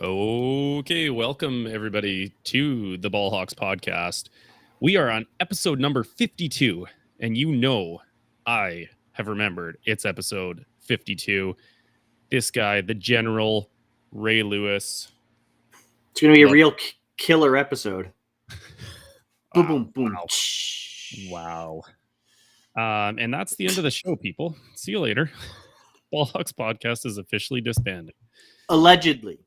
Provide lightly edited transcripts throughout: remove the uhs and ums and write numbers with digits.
Okay, welcome everybody to the Ballhawks podcast. We are on episode number 52, and I have remembered it's episode 52. This guy, the General Ray Lewis. It's going to be a real killer episode. Boom, Wow, boom, boom. wow. And that's the end of the show, people. See you later. Ballhawks podcast is officially disbanded. Allegedly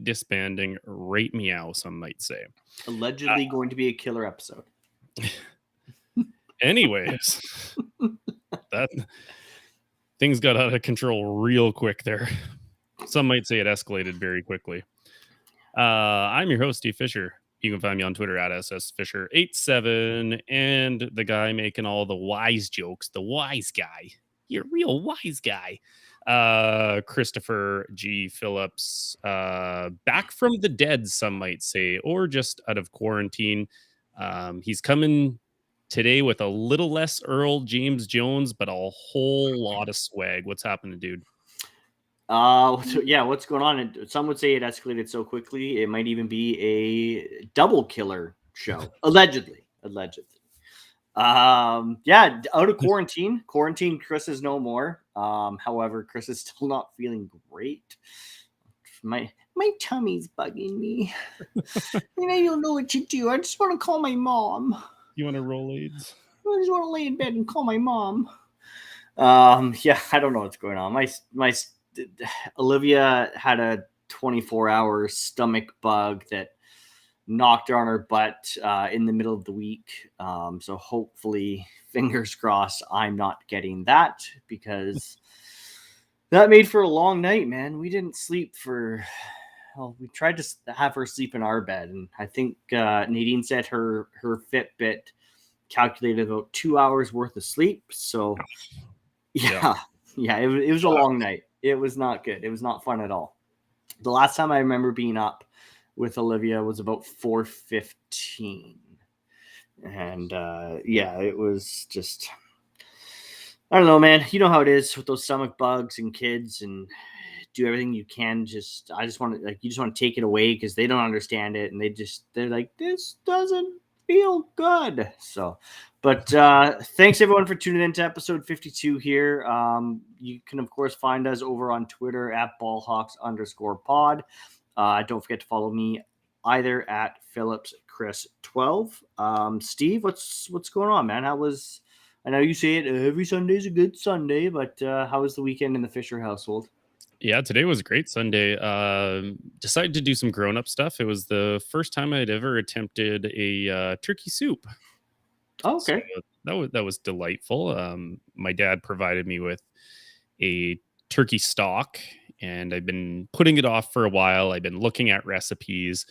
disbanding. Rate meow, some might say. Allegedly going to be a killer episode. Anyways, that things got out of control real quick there. Some might say it escalated very quickly. I'm your host, Steve Fisher. You can find me on Twitter at @ssfisher87, and the guy making all the wise jokes, the wise guy. You're a real wise guy. Christopher G. Phillips, back from the dead, some might say, or just out of quarantine. He's coming today with a little less Earl James Jones, but a whole lot of swag. What's happening, dude? What's going on? Some would say it escalated so quickly it might even be a double killer show. Allegedly. Out of quarantine. Chris is no more. However, Chris is still not feeling great. My tummy's bugging me. And I don't know what to do. I just want to call my mom. You want to roll AIDS? I just want to lay in bed and call my mom. I don't know what's going on. My Olivia had a 24-hour stomach bug that knocked her on her butt in the middle of the week. So hopefully, fingers crossed, I'm not getting that, because that made for a long night, man. We didn't sleep we tried to have her sleep in our bed. And I think Nadine said her Fitbit calculated about 2 hours worth of sleep. So it was a long night. It was not good. It was not fun at all. The last time I remember being up with Olivia was about 4:15. And it was just, I don't know, man. You know how it is with those stomach bugs and kids, and do everything you can. You just want to take it away because they don't understand it, and they're like, this doesn't feel good. So, but thanks everyone for tuning in to episode 52 here. You can of course find us over on Twitter at ballhawks_pod. Don't forget to follow me either at PhillipsChris12. Steve, what's going on, man? I know you say it every Sunday's a good Sunday, but how was the weekend in the Fisher household? Yeah, today was a great Sunday. Decided to do some grown-up stuff. It was the first time I'd ever attempted a turkey soup. Oh, okay. So that was delightful. My dad provided me with a turkey stock, and I've been putting it off for a while. I've been looking at recipes,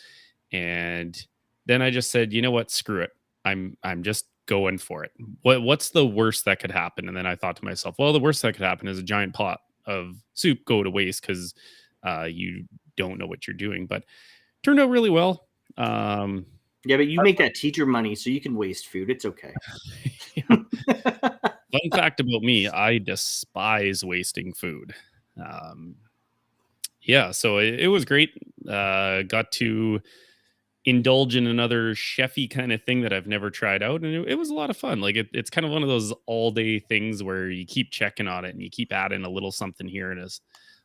and then I just said, you know what, screw it. I'm just going for it. What's the worst that could happen? And then I thought to myself, well, the worst that could happen is a giant pot of soup go to waste because you don't know what you're doing. But turned out really well. But you make that teacher money, so you can waste food. It's okay. Fun fact about me, I despise wasting food. So it was great. Got to indulge in another chefy kind of thing that I've never tried out, and it was a lot of fun. Like it's kind of one of those all day things where you keep checking on it and you keep adding a little something here and a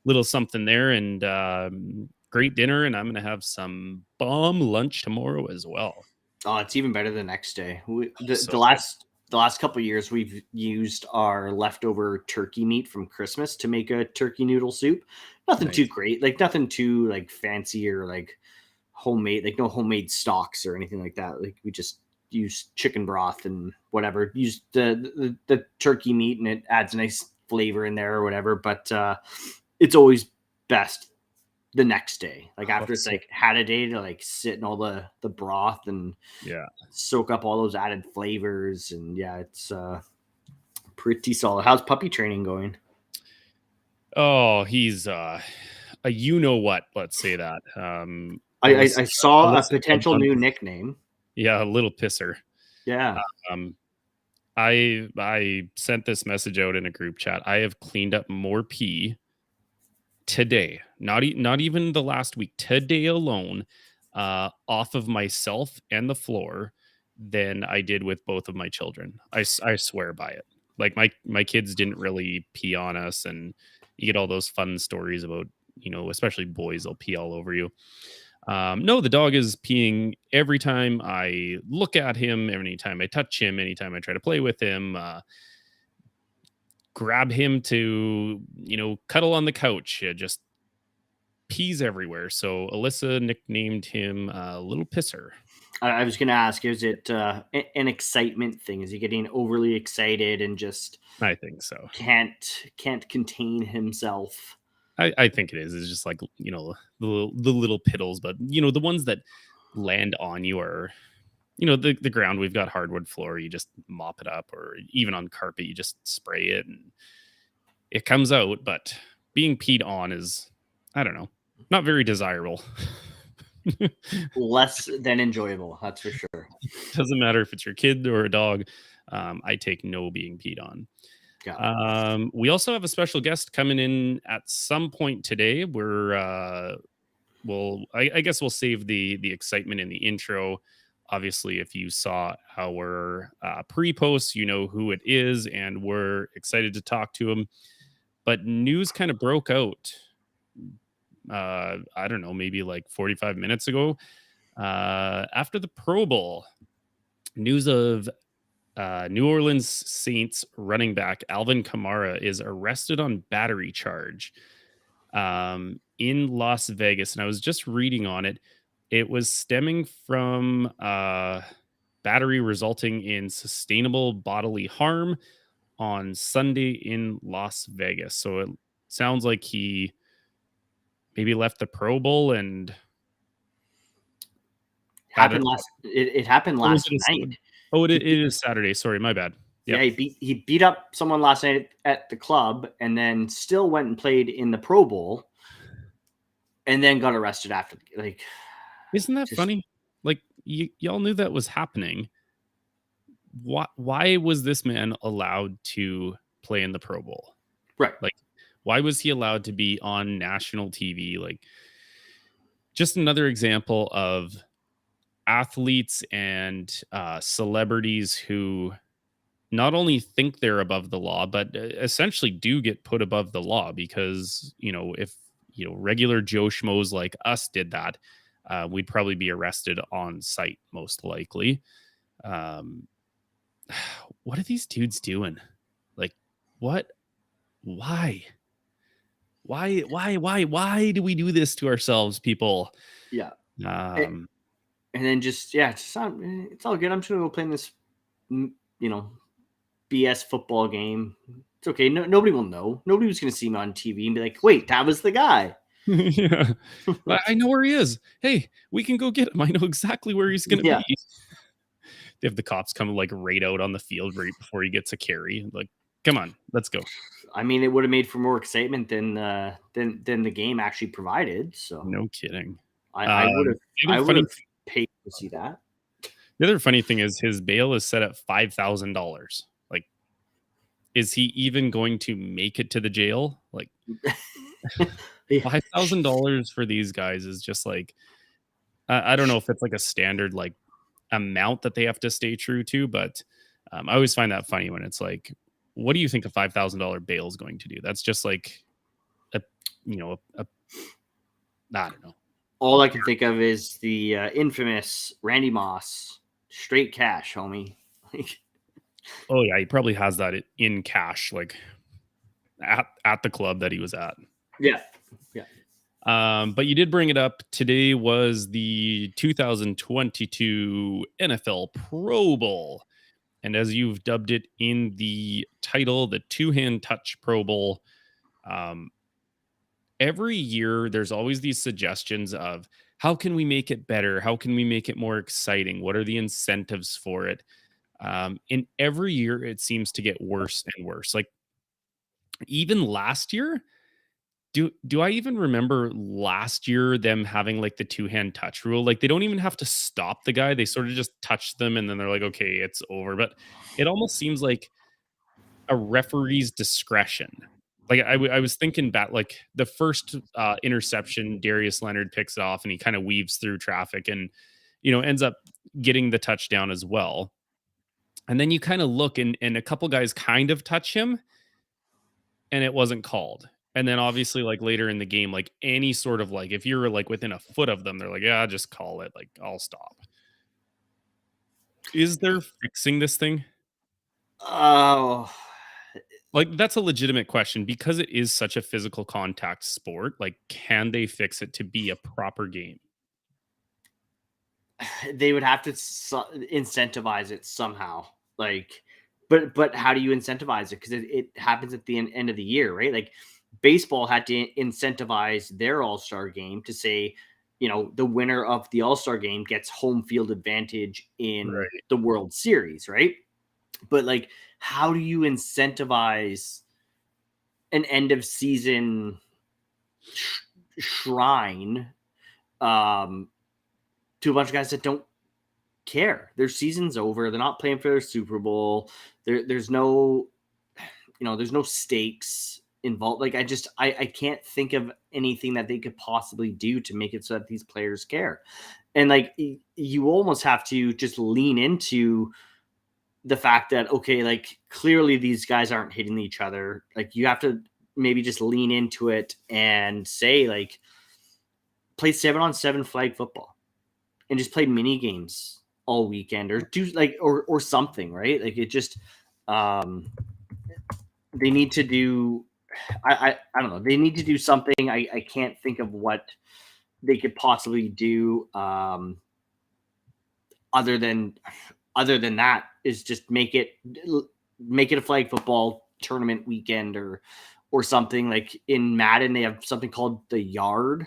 little something there, and great dinner. And I'm gonna have some bomb lunch tomorrow as well. Oh, it's even better the next day. The last couple of years we've used our leftover turkey meat from Christmas to make a turkey noodle soup. Nothing too great, like nothing too like fancy or like homemade, like no homemade stocks or anything like that. Like we just use chicken broth and whatever, use the turkey meat, and it adds a nice flavor in there or whatever. But it's always best the next day, like after it's like had a day to like sit in all the broth and soak up all those added flavors. And it's pretty solid. How's puppy training going? Oh, he's a you know what, let's say that. I saw a potential new nickname. Yeah, a little pisser. Yeah. I sent this message out in a group chat. I have cleaned up more pee today, not even the last week, today alone, off of myself and the floor than I did with both of my children. I swear by it. Like my kids didn't really pee on us, and you get all those fun stories about, especially boys, they'll pee all over you. No, the dog is peeing every time I look at him, anytime I touch him, anytime I try to play with him. Grab him to, cuddle on the couch. Just peas everywhere. So Alyssa nicknamed him Little Pisser. I was going to ask, is it an excitement thing? Is he getting overly excited and just I think so. can't contain himself? I think it is. It's just like, the little piddles, but, the ones that land on you are, the ground. We've got hardwood floor. You just mop it up, or even on carpet, you just spray it and it comes out. But being peed on is, I don't know, not very desirable. Less than enjoyable, that's for sure. Doesn't matter if it's your kid or a dog. I take no being peed on. We also have a special guest coming in at some point today. I guess we'll save the excitement in the intro. Obviously, if you saw our pre-post, you know who it is, and we're excited to talk to him. But news kind of broke out. I don't know, maybe like 45 minutes ago, after the Pro Bowl. News of New Orleans Saints running back Alvin Kamara is arrested on battery charge in Las Vegas. And I was just reading on it. It was stemming from battery resulting in sustainable bodily harm on Sunday in Las Vegas. So it sounds like he maybe left the Pro Bowl and it happened last night. Oh, it is Saturday. Sorry, my bad. Yep. Yeah, he beat up someone last night at the club, and then still went and played in the Pro Bowl, and then got arrested after. Like, isn't that funny? Like, y'all knew that was happening. Why was this man allowed to play in the Pro Bowl? Right. Like, why was he allowed to be on national TV? Like, just another example of athletes and celebrities who not only think they're above the law, but essentially do get put above the law because, if, regular Joe Schmoes like us did that, we'd probably be arrested on site, most likely. What are these dudes doing? Like, what? Why do we do this to ourselves, people? Yeah. And then it's all good. I'm just gonna go play in this, BS football game. It's okay. Nobody will know. Nobody was gonna see me on TV and be like, "Wait, that was the guy." Yeah, I know where he is. Hey, we can go get him. I know exactly where he's gonna be. They have the cops come like right out on the field right before he gets a carry. Like, come on, let's go. I mean, it would have made for more excitement than the game actually provided. So no kidding. I would have paid to see that. The other funny thing is his bail is set at $5,000. Like, is he even going to make it to the jail? Like, $5,000 for these guys is just like, I don't know if it's like a standard like amount that they have to stay true to, but I always find that funny when it's like, what do you think a $5,000 bail is going to do? That's just like I don't know. All I can think of is the infamous Randy Moss straight cash, homie. Oh yeah, he probably has that in cash, like at the club that he was at. Yeah. But you did bring it up. Today was the 2022 NFL Pro Bowl. And as you've dubbed it in the title, the two-hand touch Pro Bowl, every year there's always these suggestions of how can we make it better? How can we make it more exciting? What are the incentives for it? And every year it seems to get worse and worse. Like even last year, do I even remember last year them having like the two-hand touch rule? Like they don't even have to stop the guy. They sort of just touch them and then they're like, okay, it's over. But it almost seems like a referee's discretion. Like I was thinking back, like the first interception, Darius Leonard picks it off and he kind of weaves through traffic and, ends up getting the touchdown as well. And then you kind of look and a couple guys kind of touch him and it wasn't called. And then obviously like later in the game, like any sort of like, if you're like within a foot of them, they're like, yeah, just call it. Like I'll stop. Is there fixing this thing? Oh, Like, that's a legitimate question because it is such a physical contact sport. Like, can they fix it to be a proper game? they would have to incentivize it somehow. Like, but how do you incentivize it? Because it happens at the end of the year, right? Like, baseball had to incentivize their All-Star game to say, the winner of the All-Star game gets home field advantage in Right. the World Series, right? But like, how do you incentivize an end of season shrine to a bunch of guys that don't care? Their season's over. They're not playing for their Super Bowl. There's no, there's no stakes involved. Like I can't think of anything that they could possibly do to make it so that these players care. And like, you almost have to just lean into the fact that, okay, like clearly these guys aren't hitting each other. Like, you have to maybe just lean into it and say, like, play 7-on-7 flag football and just play mini games all weekend, or do like, or something, right? Like, it just, they need to do, I don't know. They need to do something. I can't think of what they could possibly do. Other than that, is just make it a flag football tournament weekend, or something. Like in Madden, they have something called the yard,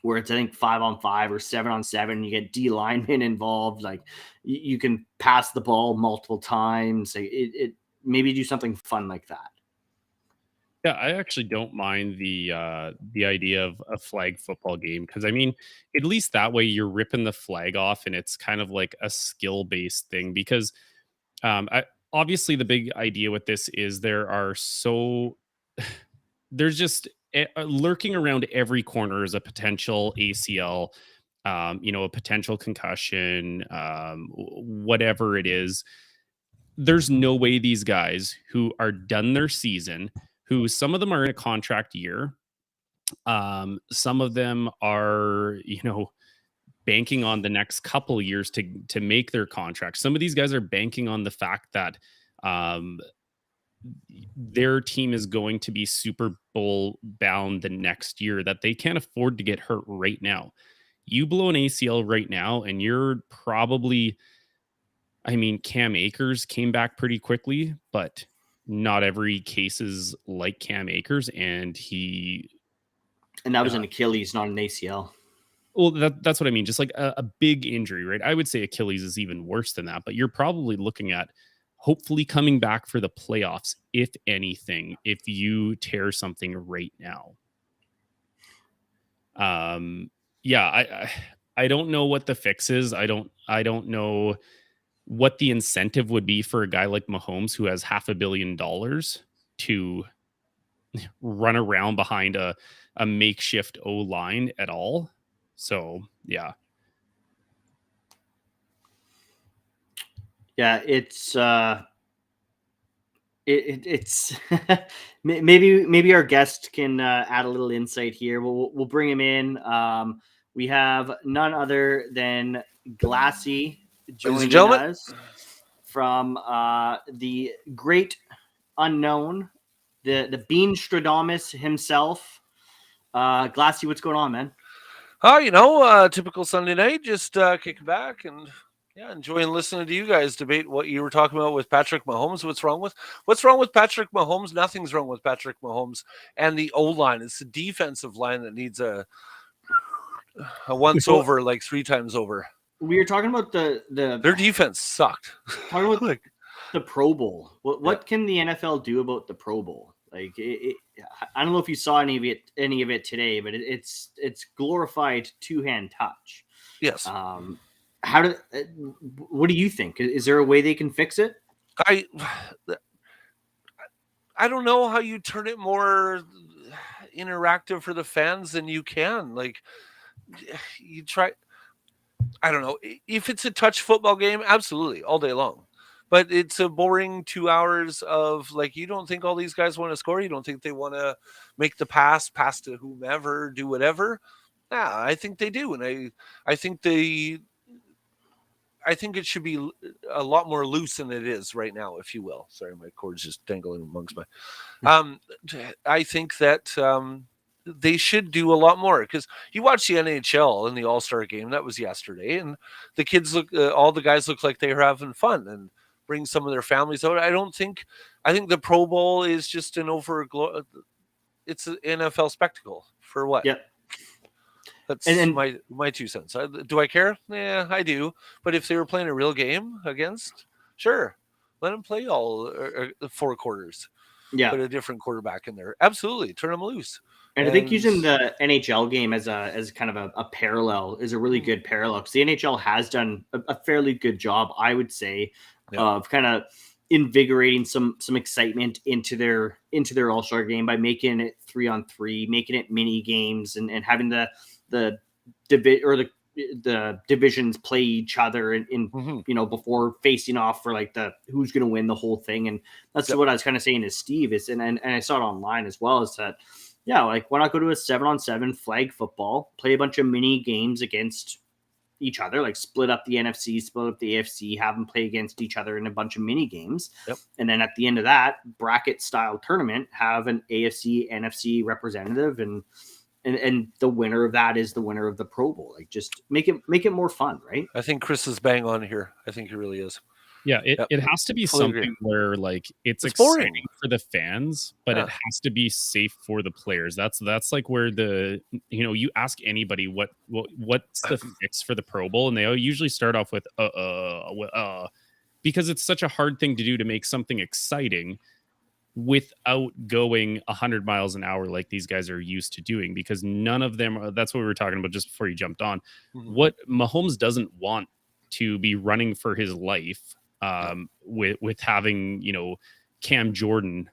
where it's, I think, 5-on-5 or 7-on-7. You get D linemen involved. Like, you can pass the ball multiple times. Like, it maybe do something fun like that. Yeah, I actually don't mind the idea of a flag football game because I mean, at least that way you're ripping the flag off and it's kind of like a skill based thing. Because obviously the big idea with this is there's just lurking around every corner is a potential ACL, a potential concussion, whatever it is. There's no way these guys who are done their season, who some of them are in a contract year, some of them are, banking on the next couple years to make their contract. Some of these guys are banking on the fact that um, their team is going to be Super Bowl bound the next year, that they can't afford to get hurt right now. You blow an ACL right now, and you're probably, I mean, Cam Akers came back pretty quickly, but not every case is like Cam Akers, and that was an Achilles, not an ACL. Well, that's what I mean. Just like a big injury, right? I would say Achilles is even worse than that, but you're probably looking at hopefully coming back for the playoffs, if anything, if you tear something right now. Yeah, I don't know what the fix is. I don't know what the incentive would be for a guy like Mahomes, who has $500 million, to run around behind a makeshift O line at all. So yeah. Yeah, it's it's maybe our guest can add a little insight here. We'll bring him in. We have none other than Glassy joining us from the great unknown, the Beanstradomous himself. Glassy, what's going on, man? Typical Sunday night, just kicking back and enjoying listening to you guys debate what you were talking about with Patrick Mahomes. What's wrong with Patrick Mahomes? Nothing's wrong with Patrick Mahomes and the O-line. It's the defensive line that needs a once over, like 3 times over. We were talking about their defense sucked. Talking about like the Pro Bowl. What can the NFL do about the Pro Bowl? Like, I don't know if you saw any of it today, but it's glorified 2-hand touch. Yes. What do you think? Is there a way they can fix it? I don't know how you turn it more interactive for the fans than you can. Like, you try. I don't know if it's a touch football game. Absolutely, all day long. But it's a boring 2 hours of like, you don't think all these guys want to score? You don't think they want to make the pass to whomever, do whatever? Yeah, I think they do, and I think I think it should be a lot more loose than it is right now, if you will. Sorry, my cord's just dangling amongst my. I think that they should do a lot more, because you watch the NHL in the All-Star game that was yesterday, and the kids all the guys look like they were having fun and bring some of their families out. I think the Pro Bowl is just it's an NFL spectacle for what? Yep. That's my 2 cents. Do I care? Yeah, I do. But if they were playing a real game against, sure, let them play all 4 quarters. Yeah, put a different quarterback in there. Absolutely, turn them loose. And I think using the NHL game as kind of a parallel is a really good parallel, because the NHL has done a fairly good job, I would say, of kind of invigorating some excitement into their All-Star game by making it 3-on-3, making it mini games, and having the divisions play each other in before facing off for like the who's going to win the whole thing. And that's what I was kind of saying to Steve is, and I saw it online as well, is that, yeah, like, why not go to a 7-on-7 flag football, play a bunch of mini games against each other, like split up the NFC, split up the AFC, have them play against each other in a bunch of mini games. And then at the end of that bracket style tournament, have an AFC, NFC representative, and the winner of that is the winner of the Pro Bowl. Like, just make it more fun, right? I think Chris is bang on here. I think he really is. Yeah, it has to be something where, like, it's exciting boring for the fans, but it has to be safe for the players. That's like where you ask anybody what's the fix for the Pro Bowl, and they usually start off with because it's such a hard thing to do to make something exciting without going 100 miles an hour like these guys are used to doing, because none of them that's what we were talking about just before you jumped on. What Mahomes doesn't want to be running for his life with having Cam Jordan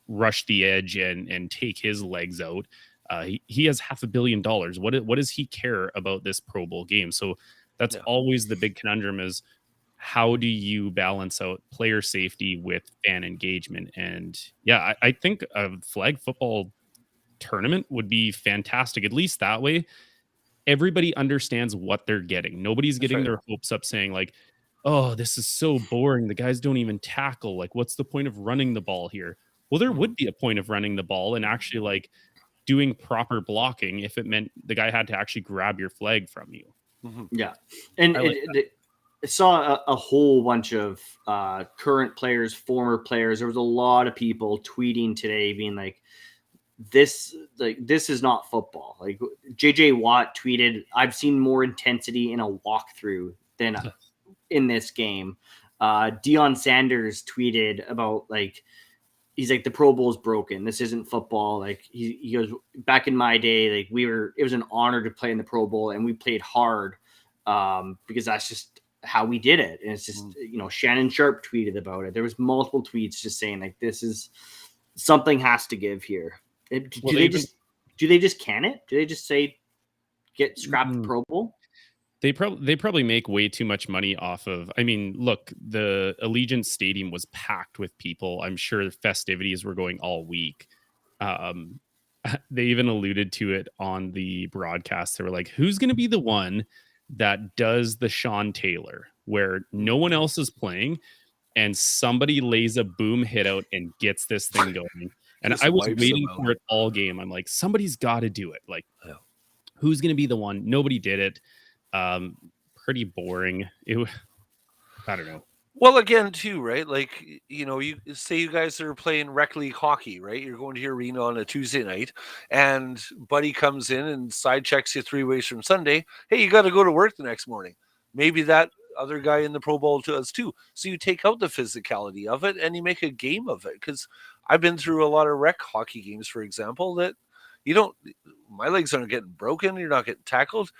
rush the edge and take his legs out. He has $500 million. What does he care about this Pro Bowl game? So that's always the big conundrum, is how do you balance out player safety with fan engagement? And yeah, I think a flag football tournament would be fantastic. At least that way, everybody understands what they're getting. Nobody's getting their hopes up saying like, oh, this is so boring. The guys don't even tackle. Like, what's the point of running the ball here? Well, there would be a point of running the ball and actually like doing proper blocking if it meant the guy had to actually grab your flag from you. Yeah. And I saw a whole bunch of current players, former players. There was a lot of people tweeting today being like, this is not football. Like, JJ Watt tweeted, I've seen more intensity in a walkthrough than in this game. Deion Sanders tweeted about, like, he's like, the Pro Bowl is broken. This isn't football. Like, he goes, back in my day, like, it was an honor to play in the Pro Bowl, and we played hard because that's just how we did it. And it's just, Shannon Sharp tweeted about it. There was multiple tweets just saying, like, this is something has to give here. Do they just can it? Do they just say scrap the Pro Bowl? They probably make way too much money off of. I mean, look, the Allegiant Stadium was packed with people. I'm sure the festivities were going all week. They even alluded to it on the broadcast. They were like, "Who's going to be the one that does the Sean Taylor, where no one else is playing, and somebody lays a boom hit out and gets this thing going?" And I was waiting for it all game. I'm like, somebody's got to do it. Like, who's going to be the one? Nobody did it. Pretty boring. I don't know. Well, again, too, right? Like, you say you guys are playing rec league hockey, right? You're going to your arena on a Tuesday night, and Buddy comes in and side checks you 3 ways from Sunday. Hey, you got to go to work the next morning. Maybe that other guy in the Pro Bowl does too. So you take out the physicality of it and you make a game of it. Because I've been through a lot of rec hockey games, for example, that my legs aren't getting broken. You're not getting tackled.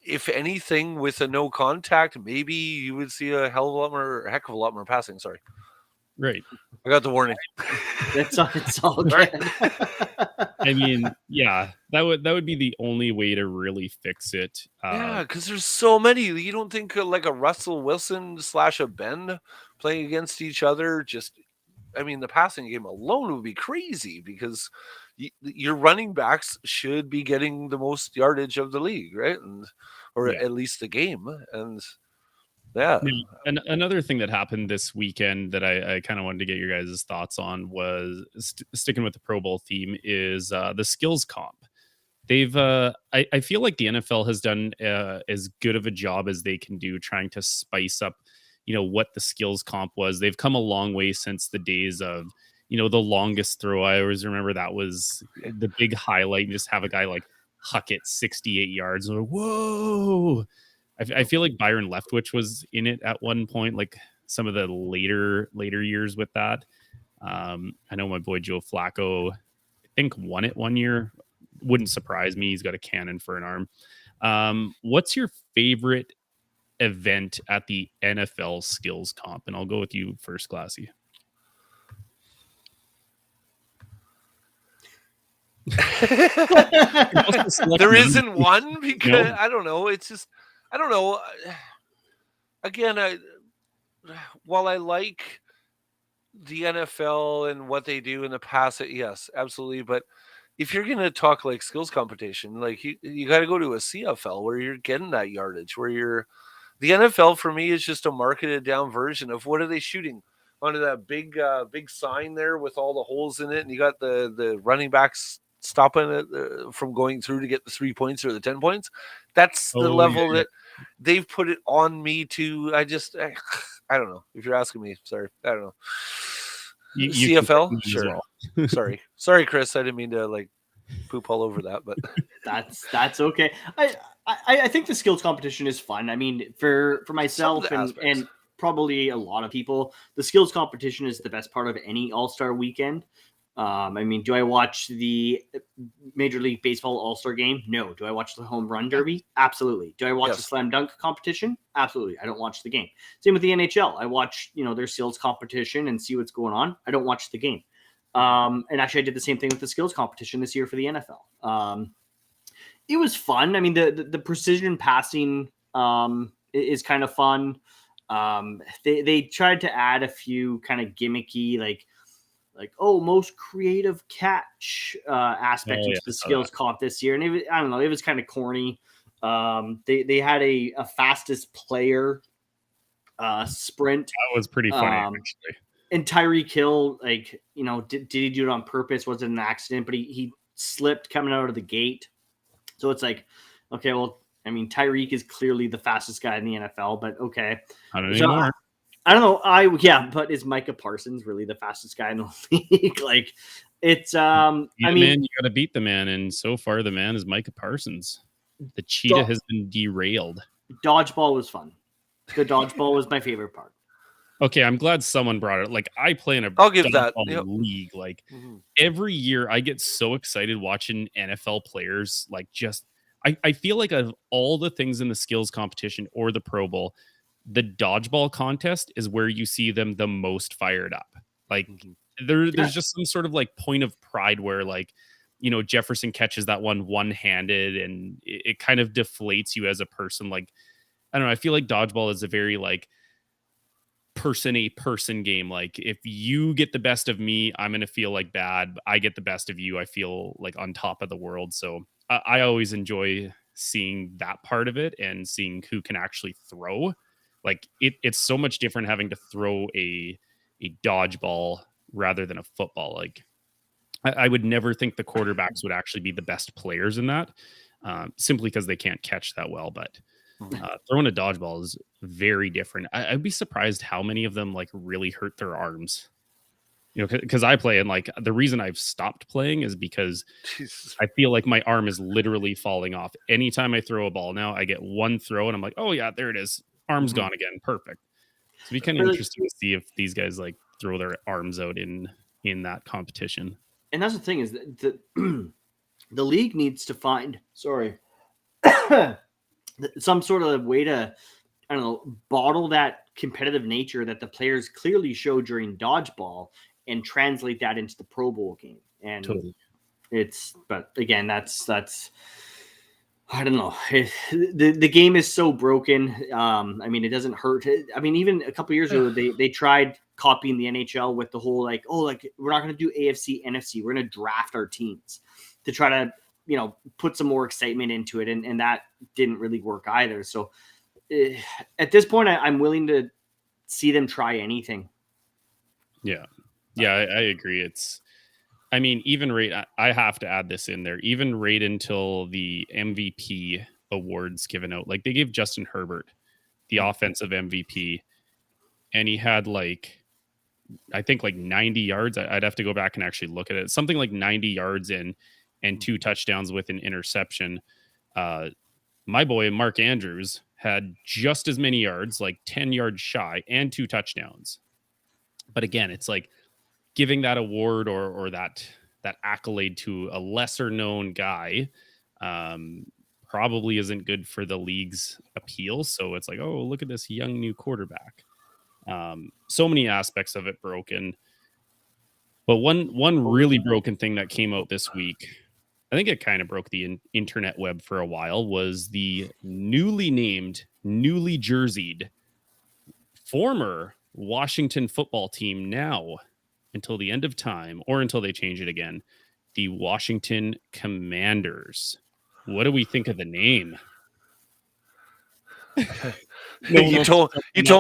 If anything, with a no contact, maybe you would see a heck of a lot more passing. Sorry. Right. I got the warning. It's all good. I mean, yeah, that would be the only way to really fix it. Yeah, because there's so many. You don't think like a Russell Wilson / a Ben playing against each other? I mean, the passing game alone would be crazy because your running backs should be getting the most yardage of the league, right? Or Yeah. at least the game. And yeah. And another thing that happened this weekend that I kind of wanted to get your guys' thoughts on was sticking with the Pro Bowl theme is the skills comp. They've I feel like the NFL has done as good of a job as they can do trying to spice up, what the skills comp was. They've come a long way since the days of, the longest throw. I always remember that was the big highlight, and just have a guy like huck it 68 yards. Like, whoa. I feel like Byron Leftwich was in it at one point, like some of the later years with that. I know my boy Joe Flacco, I think, won it one year. Wouldn't surprise me. He's got a cannon for an arm. What's your favorite event at the NFL skills comp? And I'll go with you first, Glassy. There isn't one because No. I don't know. It's just I don't know. Again, while I like the NFL and what they do in the past, yes, absolutely. But if you're going to talk like skills competition, like you got to go to a CFL where you're getting that yardage, the NFL for me is just a marketed down version of what are they shooting onto that big sign there with all the holes in it. And you got the running backs stopping it from going through to get the 3 points or the 10 points. That's the level that they've put it on me to. I don't know. If you're asking me, sorry. I don't know. CFL? Sure. Well. Sorry, Chris. I didn't mean to like poop all over that, but that's okay. I think the skills competition is fun. I mean, for myself and probably a lot of people, the skills competition is the best part of any All-Star weekend. I mean, do I watch the Major League Baseball All-Star game? No. Do I watch the Home Run Derby? Absolutely. Do I watch the Slam Dunk competition? Absolutely. I don't watch the game. Same with the NHL. I watch, their skills competition and see what's going on. I don't watch the game. And actually, I did the same thing with the skills competition this year for the NFL. It was fun. I mean, the precision passing is kind of fun. They tried to add a few kind of gimmicky, like most creative catch aspect into the skills comp this year, and I don't know, it was kind of corny. They had a fastest player sprint. That was pretty funny, actually. And Tyreek Hill, did he do it on purpose? Was it an accident? But he slipped coming out of the gate. So it's like, okay, well, I mean, Tyreek is clearly the fastest guy in the NFL, but okay. I don't know. I don't know. But is Micah Parsons really the fastest guy in the league? Like, it's man, you got to beat the man, and so far the man is Micah Parsons. The cheetah has been derailed. Dodgeball was fun. The dodgeball was my favorite part. Okay, I'm glad someone brought it. Like, I play in a league. Like, every year I get so excited watching NFL players. Like, just I feel like of all the things in the skills competition or the Pro Bowl, the dodgeball contest is where you see them the most fired up. Like, there's just some sort of like point of pride where, like, Jefferson catches that one-handed, and it kind of deflates you as a person. Like, I don't know. I feel like dodgeball is a very like person game. Like, if you get the best of me, I'm going to feel like bad. I get the best of you, I feel like on top of the world. So I always enjoy seeing that part of it and seeing who can actually throw. Like, it's so much different having to throw a dodgeball rather than a football. Like, I would never think the quarterbacks would actually be the best players in that, simply because they can't catch that well. But throwing a dodgeball is very different. I'd be surprised how many of them like really hurt their arms. Because I play, and like the reason I've stopped playing is because I feel like my arm is literally falling off. Anytime I throw a ball now, I get one throw and I'm like, oh yeah, there it is. Arm's gone again. Perfect. So it'd be kind of interesting to see if these guys like throw their arms out in that competition. And that's the thing is that the league needs to find some sort of way to I don't know, bottle that competitive nature that the players clearly show during dodgeball and translate that into the Pro Bowl game. And Totally. but again, that's I don't know. The game is so broken. I mean, it doesn't hurt. I mean, even a couple years ago, they tried copying the NHL with the whole like, oh, like we're not going to do AFC, NFC. We're going to draft our teams to try to, put some more excitement into it. And that didn't really work either. So at this point, I'm willing to see them try anything. Yeah. Yeah, I agree. I mean, even I have to add this in there, even right until the MVP awards given out, like they gave Justin Herbert the offensive MVP, and he had I think 90 yards. I'd have to go back and actually look at it. Something like 90 yards in and 2 touchdowns with an interception. My boy, Mark Andrews, had just as many yards, 10 yards shy, and 2 touchdowns. But again, it's like giving that award or that accolade to a lesser known guy probably isn't good for the league's appeal. So it's like, oh, look at this young new quarterback. So many aspects of it broken. But one really broken thing that came out this week, I think it kind of broke the internet web for a while, was the newly named, newly jerseyed former Washington football team, now until the end of time or until they change it again, the Washington Commanders. What do we think of the name? You told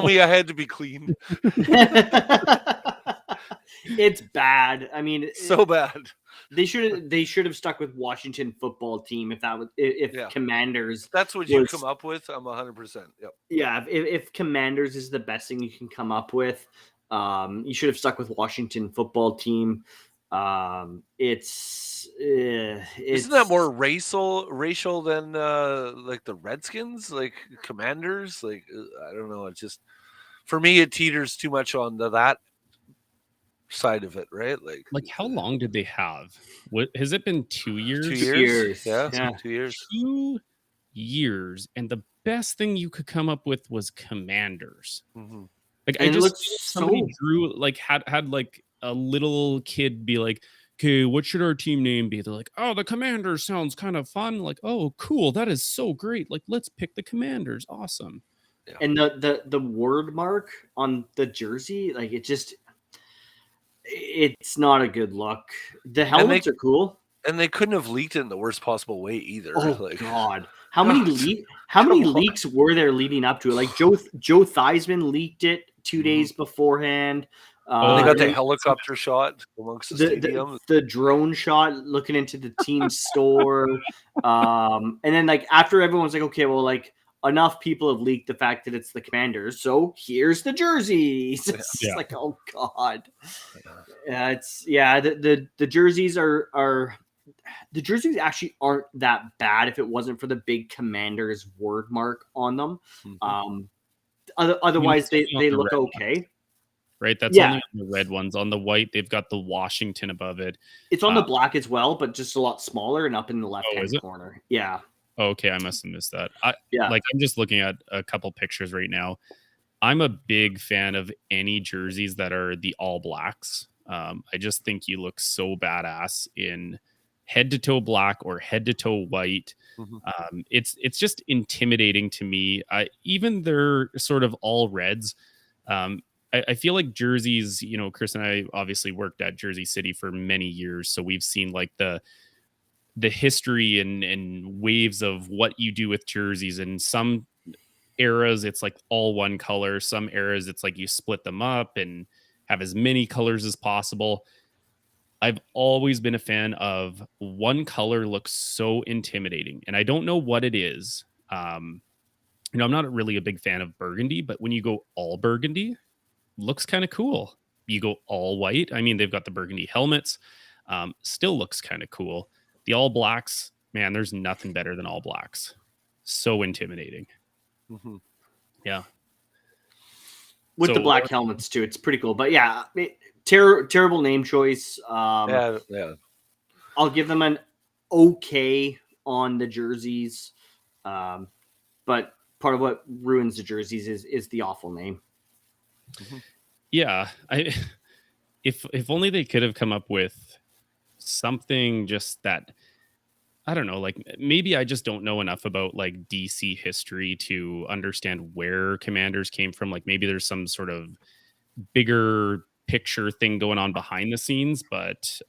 me I had to be clean. It's bad. I mean, so bad. They should have stuck with Washington football team if Commanders. That's what you come up with. I'm 100%. Yep. Yeah. If Commanders is the best thing you can come up with, you should have stuck with Washington football team. Isn't that more racial than like the Redskins, like Commanders? Like I don't know. It's just, for me, it teeters too much on that side of it, right? Like how long did they have? What has it been? 2 years? 2 years. Yeah. 2 years. 2 years, and the best thing you could come up with was Commanders. Mm-hmm. Somebody drew had a little kid be like, okay, what should our team name be? They're like, oh, the Commanders sounds kind of fun. Like, oh, cool, that is so great. Like, let's pick the Commanders. Awesome. Yeah. And the word mark on the jersey, it's not a good look. The helmets are cool, and they couldn't have leaked it in the worst possible way either. Oh God. How many leaks were there leading up to it? Like Joe Theismann leaked it 2 days beforehand. They got the helicopter shot amongst the stadium. The drone shot looking into the team store. And then after everyone's like, okay, well, enough people have leaked the fact that it's the Commanders, so here's the jerseys. It's like, oh God. The jerseys are the jerseys actually aren't that bad if it wasn't for the big Commanders word mark on them. Mm-hmm. Otherwise, they look okay. Ones, right? That's only on the red ones. On the white, they've got the Washington above it. It's on the black as well, but just a lot smaller and up in the left-hand corner. Yeah. Oh, okay, I must have missed that. I'm just looking at a couple pictures right now. I'm a big fan of any jerseys that are the all blacks. I just think you look so badass in head to toe black or head to toe white. Mm-hmm. It's just intimidating to me. Even they're sort of all reds. I feel like jerseys, Chris and I obviously worked at Jersey City for many years, so we've seen the history and waves of what you do with jerseys. And some eras it's all one color, some eras it's you split them up and have as many colors as possible. I've always been a fan of one color looks so intimidating, and I don't know what it is. I'm not really a big fan of burgundy, but when you go all burgundy, looks kind of cool. You go all white, I mean, they've got the burgundy helmets, still looks kind of cool. The all blacks, man, there's nothing better than all blacks. So intimidating. Mm-hmm. Yeah. With the black helmets too, it's pretty cool. But yeah, terrible name choice. Yeah. I'll give them an okay on the jerseys, but part of what ruins the jerseys is the awful name. Yeah, if only they could have come up with something just that, I don't know, like maybe I just don't know enough about like DC history to understand where Commanders came from. Like maybe there's some sort of bigger picture thing going on behind the scenes, but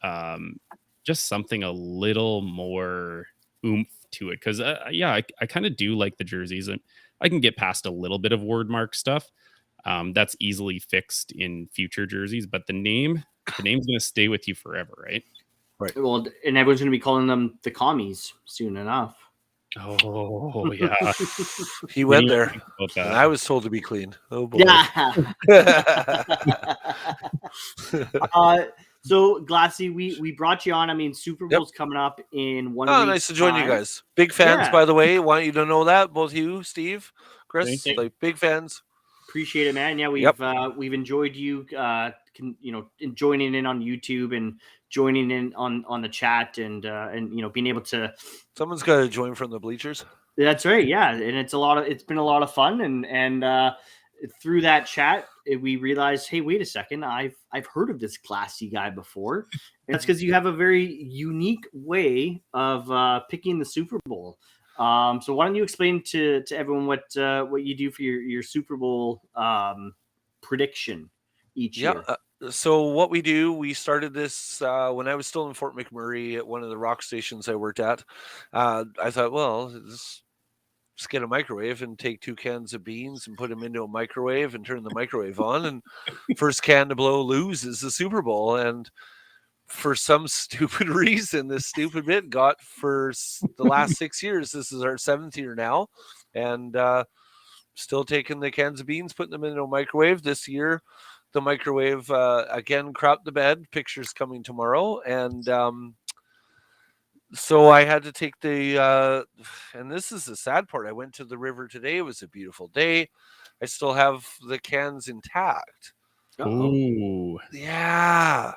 just something a little more oomph to it. Because yeah, I kind of do like the jerseys, and I can get past a little bit of word mark stuff. That's easily fixed in future jerseys, but the name's going to stay with you forever, right? Right. Well, and everyone's going to be calling them the commies soon enough. Oh yeah, he went there, and I was told to be clean. Oh boy. Yeah. So Glassy, we brought you on. I mean, Super Bowl's coming up in 1 week. Nice to join you guys. Big fans, by the way. Want you to know that, both you, Steve, Chris, like big fans. Appreciate it, man. Yeah, we've enjoyed you. Joining in on YouTube and joining in on the chat and being able to. Someone's got to join from the bleachers. That's right. Yeah, and it's been a lot of fun and through that chat we realized, hey, wait a second, I've heard of this Glassy guy before. And that's because you have a very unique way of picking the Super Bowl. So why don't you explain to everyone what you do for your Super Bowl prediction each year? So what we do, we started this when I was still in Fort McMurray at one of the rock stations I worked at. I thought, well, just get a microwave and take 2 cans of beans and put them into a microwave and turn the microwave on. And first can to blow loose is the Super Bowl. And for some stupid reason, this stupid bit got for the last 6 years. This is our 7th year now. And still taking the cans of beans, putting them into a microwave. This year, the microwave, again, crapped the bed. Pictures coming tomorrow. And so I had to take and this is the sad part. I went to the river today. It was a beautiful day. I still have the cans intact. Oh, yeah.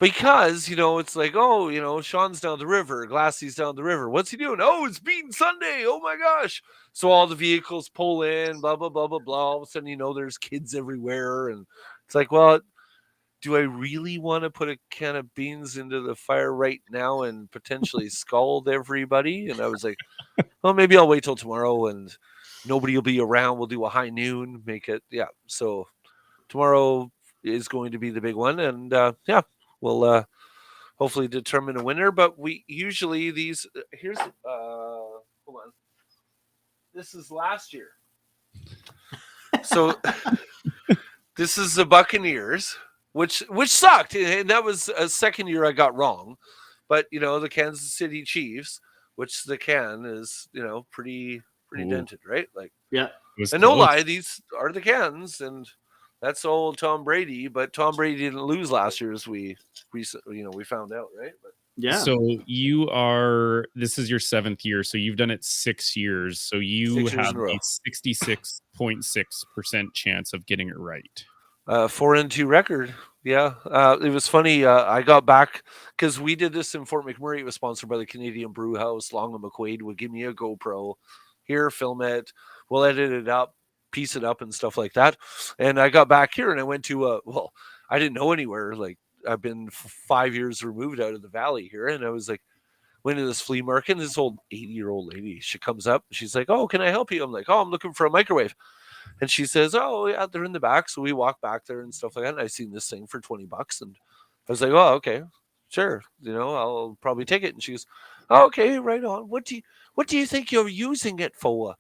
Because, it's like, Sean's down the river. Glassy's down the river. What's he doing? Oh, it's Bean Sunday. Oh, my gosh. So all the vehicles pull in, blah, blah, blah, blah, blah. All of a sudden, there's kids everywhere. And it's like, well, do I really want to put a can of beans into the fire right now and potentially scald everybody? And I was like, well, maybe I'll wait till tomorrow and nobody will be around. We'll do a high noon, make it. Yeah. So tomorrow is going to be the big one. And we'll hopefully determine a winner. But we usually here's, hold on. This is last year. So this is the Buccaneers. Which sucked, and that was a second year I got wrong. But the Kansas City Chiefs, which the can is pretty dented, right? Like, yeah. And no lie, these are the cans, and that's old Tom Brady. But Tom Brady didn't lose last year, as we found out, right? But, yeah. So this is your 7th year, so you've done it 6 years. So you have a 66.6% chance of getting it right. 4-2 record. Yeah. It was funny. I got back because we did this in Fort McMurray. It was sponsored by the Canadian Brew House. Long and McQuaid would give me a GoPro. Here, film it. We'll edit it up, piece it up and stuff like that. And I got back here and I went to, I didn't know anywhere. Like, I've been 5 years removed out of the valley here. And I was like, went to this flea market. And this old 80-year-old lady, she comes up. She's like, oh, can I help you? I'm like, oh, I'm looking for a microwave. And she says, oh, yeah, they're in the back. So we walk back there and stuff like that. And I seen this thing for $20. And I was like, oh, okay, sure. I'll probably take it. And she goes, oh, okay, right on. What do you think you're using it for?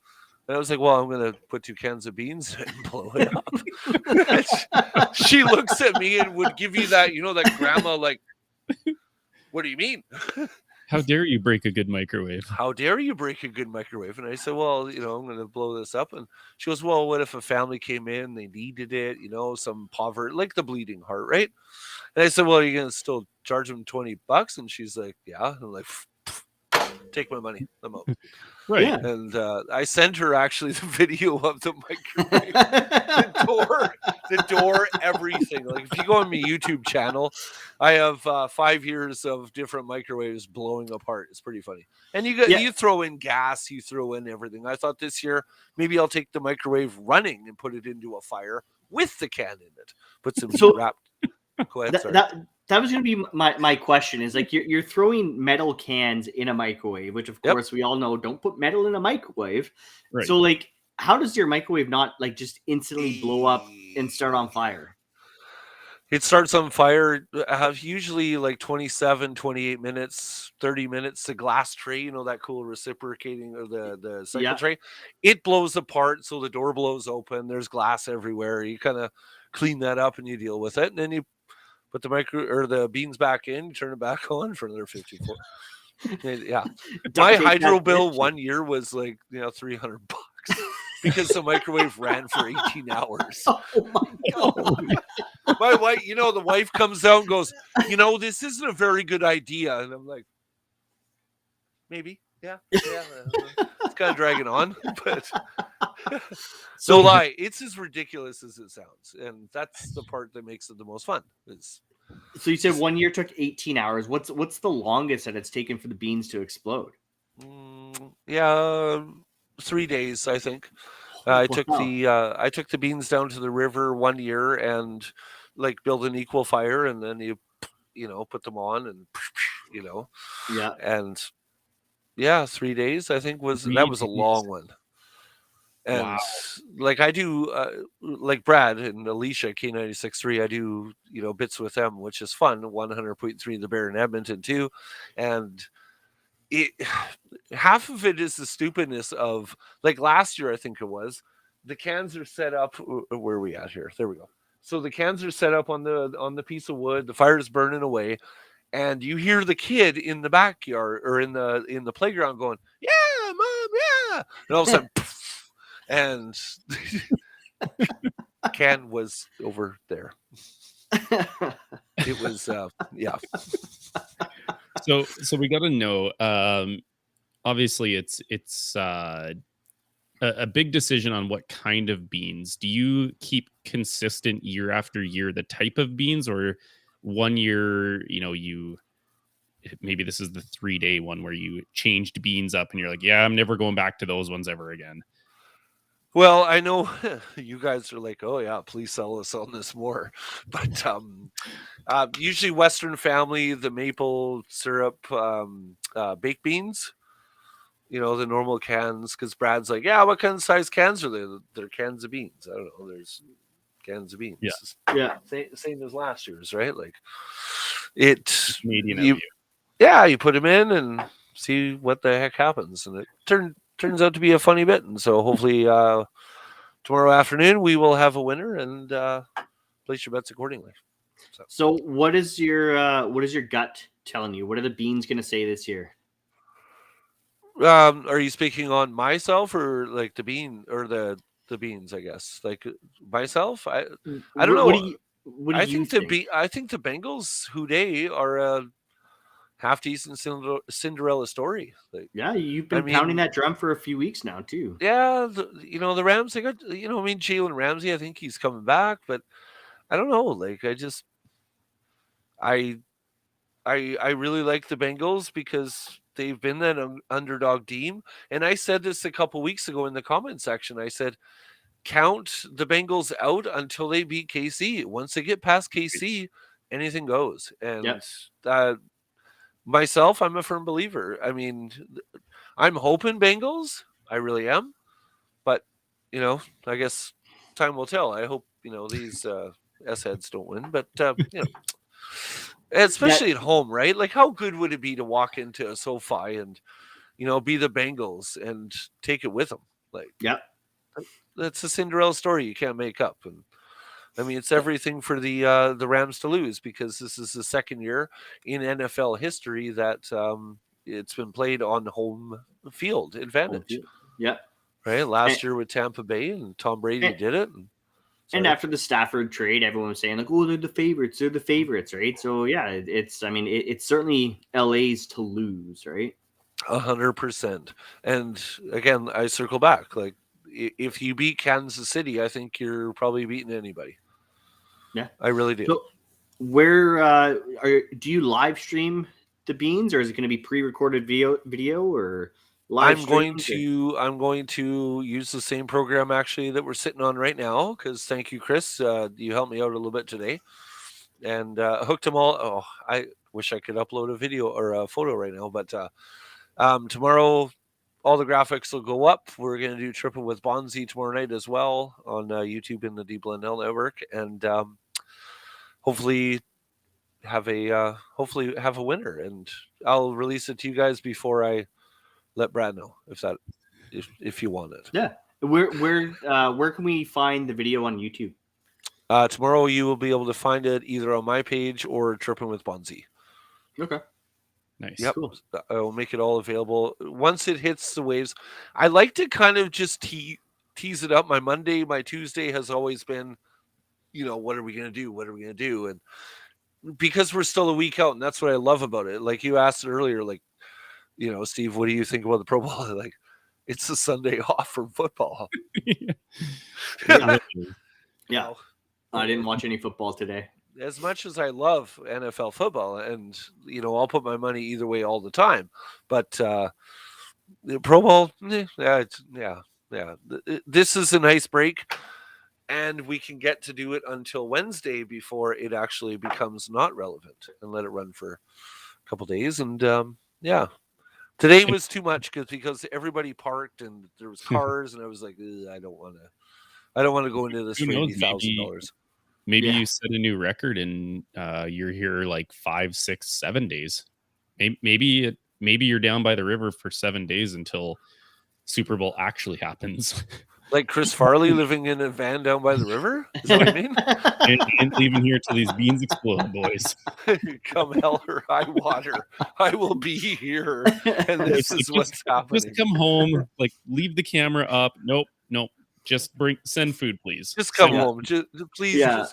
And I was like, well, I'm going to put 2 cans of beans and blow it up. She looks at me and would give you that, that grandma, like, what do you mean? How dare you break a good microwave? How dare you break a good microwave? And I said, well, I'm going to blow this up. And she goes, well, what if a family came in, they needed it, some poverty, like the bleeding heart, right? And I said, well, are you going to still charge them $20? And she's like, yeah. And I'm like, take my money. I'm out. Right. Yeah. And I sent her actually the video of the microwave. The adore everything. Like if you go on my YouTube channel, I have 5 years of different microwaves blowing apart. It's pretty funny. And you throw in gas, you throw in everything. I thought this year maybe I'll take the microwave running and put it into a fire with the can in it. Put some heat wrapped. Go ahead. That was going to be my question. Is like you're throwing metal cans in a microwave, which of course we all know don't put metal in a microwave. Right. So like, how does your microwave not like just instantly blow up and start on fire? It starts on fire. Usually like 27, 28 minutes, 30 minutes. The glass tray, that cool reciprocating or the cycle tray, it blows apart. So the door blows open. There's glass everywhere. You kind of clean that up and you deal with it, and then you put the beans back in, you turn it back on for another 54. Yeah. My hydro bill 1 year was like, $300 because the microwave ran for 18 hours. Oh my God. My wife, the wife comes out and goes, this isn't a very good idea. And I'm like, maybe. Yeah. It's kind of dragging on, but no lie, it's as ridiculous as it sounds, and that's the part that makes it the most fun. So you said 1 year took 18 hours. What's the longest that it's taken for the beans to explode? 3 days, I think. I took the beans down to the river 1 year and like build an equal fire, and then you put them on and and 3 days I think was a long one. And like I do, like Brad and Alicia K96.3, I do bits with them, which is fun. 100.3 The Bear in Edmonton too, and half of it is the stupidness of like last year. I think it was the cans are set up. Where are we at here? There we go. So the cans are set up on the piece of wood. The fire is burning away, and you hear the kid in the backyard or in the playground going, "Yeah, mom, yeah!" And all of a sudden, and can was over there. It was So we got to know. Obviously, it's a big decision on what kind of beans. Do you keep consistent year after year the type of beans, or 1 year, maybe this is the 3-day one where you changed beans up and you're like, yeah, I'm never going back to those ones ever again? Well, I know you guys are like, oh yeah, please sell us on this more. But usually Western Family, the maple syrup baked beans, the normal cans, because Brad's like, yeah, what kind of size cans are they? They're cans of beans. I don't know. There's cans of beans. Yeah. Same as last year's, right? Like Canadian you put them in and see what the heck happens. And it turns out to be a funny bit. And so hopefully tomorrow afternoon we will have a winner and place your bets accordingly. So what is your gut telling you? What are the beans going to say this year? Are you speaking on myself or like the bean or the beans? I guess like myself. I don't know. I think the Bengals Houday are a half decent Cinderella story. Like, yeah, you've been pounding that drum for a few weeks now too. Yeah, the Rams. They got Jalen Ramsey. I think he's coming back, but I don't know. Like I really like the Bengals because they've been that underdog team. And I said this a couple weeks ago in the comment section. I said, count the Bengals out until they beat KC. Once they get past KC, anything goes. And myself, I'm a firm believer. I mean, I'm hoping Bengals. I really am. But, I guess time will tell. I hope, these S-heads don't win. But, especially at home, right? Like, how good would it be to walk into a SoFi and, be the Bengals and take it with them? Like, that's a Cinderella story you can't make up. And I mean, it's everything for the Rams to lose because this is the second year in NFL history that it's been played on home field advantage. Yeah. Right. Last year with Tampa Bay and Tom Brady did it. And after the Stafford trade, everyone was saying like, "Oh, they're the favorites. They're the favorites, right?" So yeah, it's certainly LA's to lose, right? 100%. And again, I circle back. Like, if you beat Kansas City, I think you're probably beating anybody. Yeah, I really do. So where do you live stream the beans, or is it going to be pre-recorded video or live I'm stream? going to use the same program actually that we're sitting on right now, because thank you, Chris. You helped me out a little bit today, and hooked them all. Oh, I wish I could upload a video or a photo right now, but tomorrow all the graphics will go up. We're going to do Tripping with Bonzi tomorrow night as well on YouTube in the Deep Blendell network, and hopefully have a winner, and I'll release it to you guys before I let Brad know if you want it. Yeah. Where can we find the video on YouTube? Tomorrow you will be able to find it either on my page or Tripping with Bonzi. Okay. Nice. Yep. Cool. I will make it all available once it hits the waves. I like to kind of just tease it up. My Monday, my Tuesday has always been, what are we going to do? What are we going to do? And because we're still a week out, and that's what I love about it. Like you asked earlier, like, Steve, what do you think about the Pro Bowl? Like, it's a Sunday off from football. Yeah. Yeah. I didn't watch any football today. As much as I love NFL football, and I'll put my money either way all the time, but the Pro Bowl, this is a nice break, and we can get to do it until Wednesday before it actually becomes not relevant, and let it run for a couple days. And today was too much because everybody parked and there was cars, and I was like, I don't want to go into this for $80,000. Maybe you set a new record and you're here like 5, 6, 7 days. Maybe you're down by the river for 7 days until Super Bowl actually happens. Like Chris Farley living in a van down by the river? Is that what I mean? and leaving here till these beans explode, boys. Come hell or high water, I will be here, and this is what's happening. Just come home, like leave the camera up. Nope. Just send food, please. Just come home. Just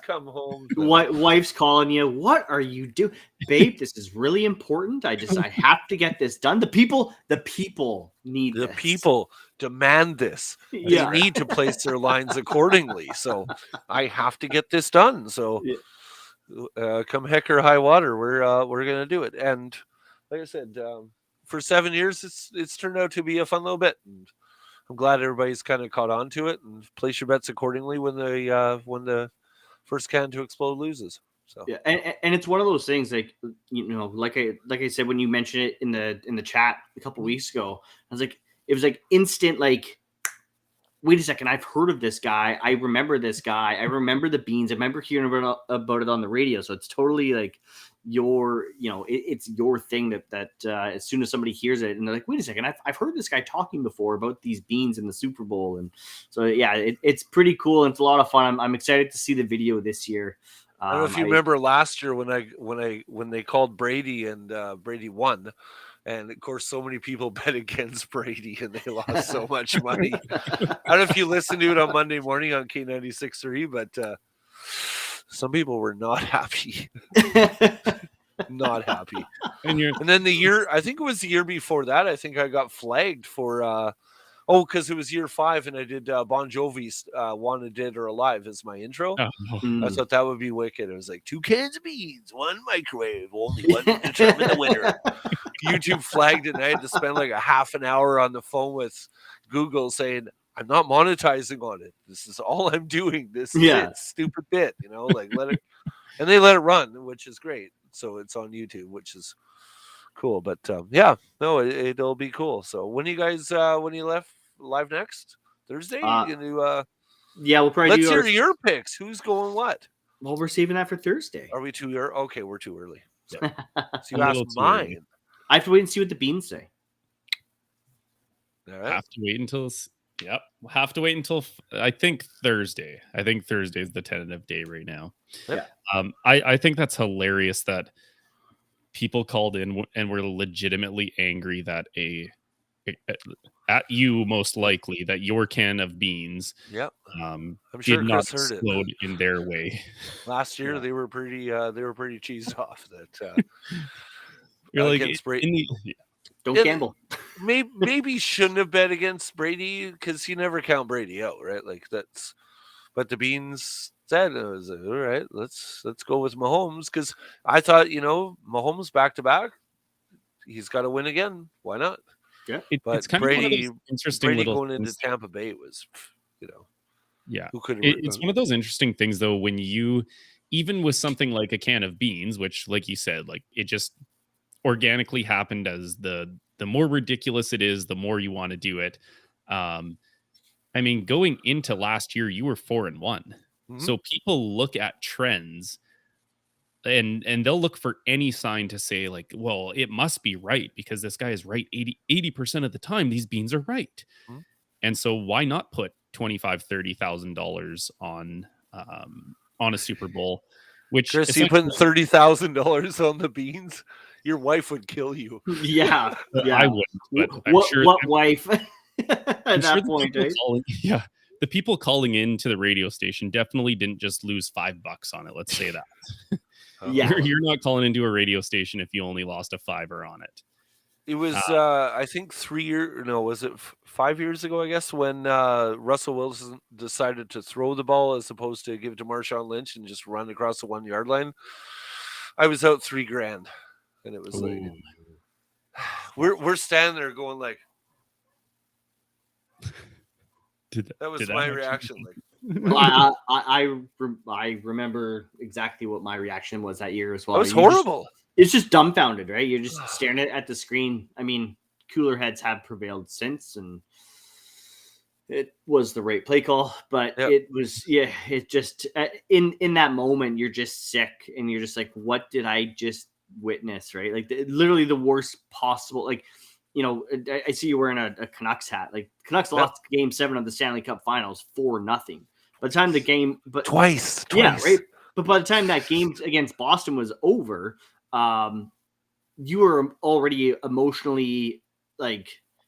come home. Wife's calling you. What are you doing, babe? This is really important. I have to get this done. The people need the this. people demand this. They need to place their lines accordingly. So I have to get this done. So come heck or high water, we're gonna do it. And like I said, for 7 years, it's turned out to be a fun little bit. And I'm glad everybody's kind of caught on to it, and place your bets accordingly when the first can to explode loses. So yeah, and it's one of those things like like I said when you mentioned it in the chat a couple weeks ago, I was like, it was like instant, like, wait a second, I've heard of this guy, I remember this guy, I remember the beans, I remember hearing about it on the radio. So it's totally like it's your thing that as soon as somebody hears it and they're like, wait a second, I've heard this guy talking before about these beans in the Super Bowl. And so it's pretty cool, and it's a lot of fun. I'm excited to see the video this year. I don't know if you remember last year when they called Brady and Brady won, and of course so many people bet against Brady and they lost so much money. I don't know if you listened to it on Monday morning on K96.3, but some people were not happy. Not happy. And then I think it was the year before that, I think I got flagged for because it was year 5 and I did Bon Jovi's Wanted Dead or Alive as my intro. I thought that would be wicked. It was like 2 cans of beans, 1 microwave, only one to determine the winner. YouTube flagged it, and I had to spend like a half an hour on the phone with Google saying, I'm not monetizing on it. This is all I'm doing. This is it. Stupid bit, like let it. And they let it run, which is great. So it's on YouTube, which is cool. But it'll be cool. So when you guys when you left live next Thursday, you do we'll probably let's hear your picks. Who's going what? Well, we're saving that for Thursday. Are we too early? Okay, we're too early. So you asked mine. I have to wait and see what the beans say. All right. Have to wait until have to wait until I think Thursday. I think Thursday is the tentative day right now. Yeah. I think that's hilarious that people called in and were legitimately angry that at you, most likely, that your can of beans I'm sure did Chris not heard explode in their way. Last year they were pretty cheesed off that you're like don't gamble. Maybe shouldn't have bet against Brady because you never count Brady out, right? Like but the beans, said, and I was like, all right, let's go with Mahomes, because I thought, Mahomes back to back, he's got to win again. Why not? Yeah. But It's kind of one of those interesting Brady little going into things. Tampa Bay was, Yeah. who couldn't? It's one of those interesting things, though, when you, even with something like a can of beans, which, like you said, like it just organically happened as the more ridiculous it is, the more you want to do it. I mean, going into last year, you were 4-1. Mm-hmm. So people look at trends and they'll look for any sign to say, like, well, it must be right because this guy is right 80% of the time. These beans are right. Mm-hmm. And so why not put $25,000-$30,000 on a Super Bowl? Which Chris, you putting $30,000 on the beans? Your wife would kill you. Yeah. I wouldn't, but I'm sure what wife at I'm that sure point, the people calling into the radio station definitely didn't just lose $5 on it. Let's say that. Yeah. You're not calling into a radio station if you only lost a $5 on it. It was, I think 5 years ago, I guess, when Russell Wilson decided to throw the ball as opposed to give it to Marshawn Lynch and just run across the 1 yard line. I was out $3,000, and it was like, we're standing there going like, that was my reaction. Like, well, I remember exactly what my reaction was that year as well. It was horrible. It's just dumbfounded, right? You're just staring at the screen. I mean, cooler heads have prevailed since, and it was the right play call, but it was, it just, in that moment, you're just sick, and you're just like, what did I just witness, right? Like, literally the worst possible, like, I see you wearing a Canucks hat. Like, Canucks lost Game 7 of the Stanley Cup Finals 4-0. By the time the game, twice, yeah, right. But by the time that game against Boston was over, you were already emotionally, like,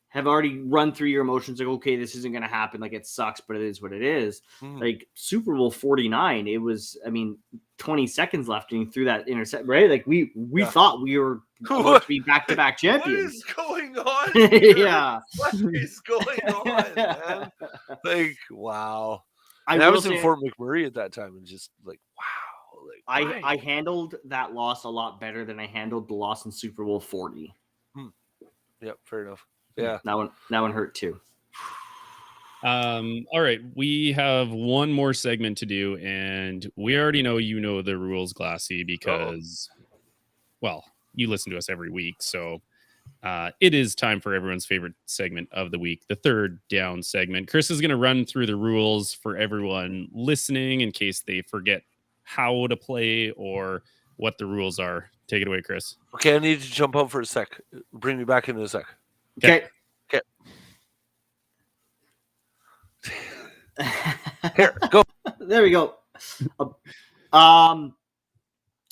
have already run through your emotions. Like, okay, this isn't going to happen. Like, it sucks, but it is what it is. Like, Super Bowl 49, it was, 20 seconds left and he threw that intercept, right? Like, we thought we were going to be back-to-back champions. What is going on here? Yeah. What is going on, man? Like, wow. I was in Fort McMurray at that time and just like, wow. Like, I handled that loss a lot better than I handled the loss in Super Bowl 40. Yep, fair enough. Yeah. That one hurt too. All right, we have one more segment to do, and we already know the rules, Glassy, because well, you listen to us every week, so it is time for everyone's favorite segment of the week, the third down segment. Chris is going to run through the rules for everyone listening in case they forget how to play or what the rules are. Take it away, Chris. Okay, I need to jump out for a sec. Bring me back in a sec. Okay. Here, go. There we go.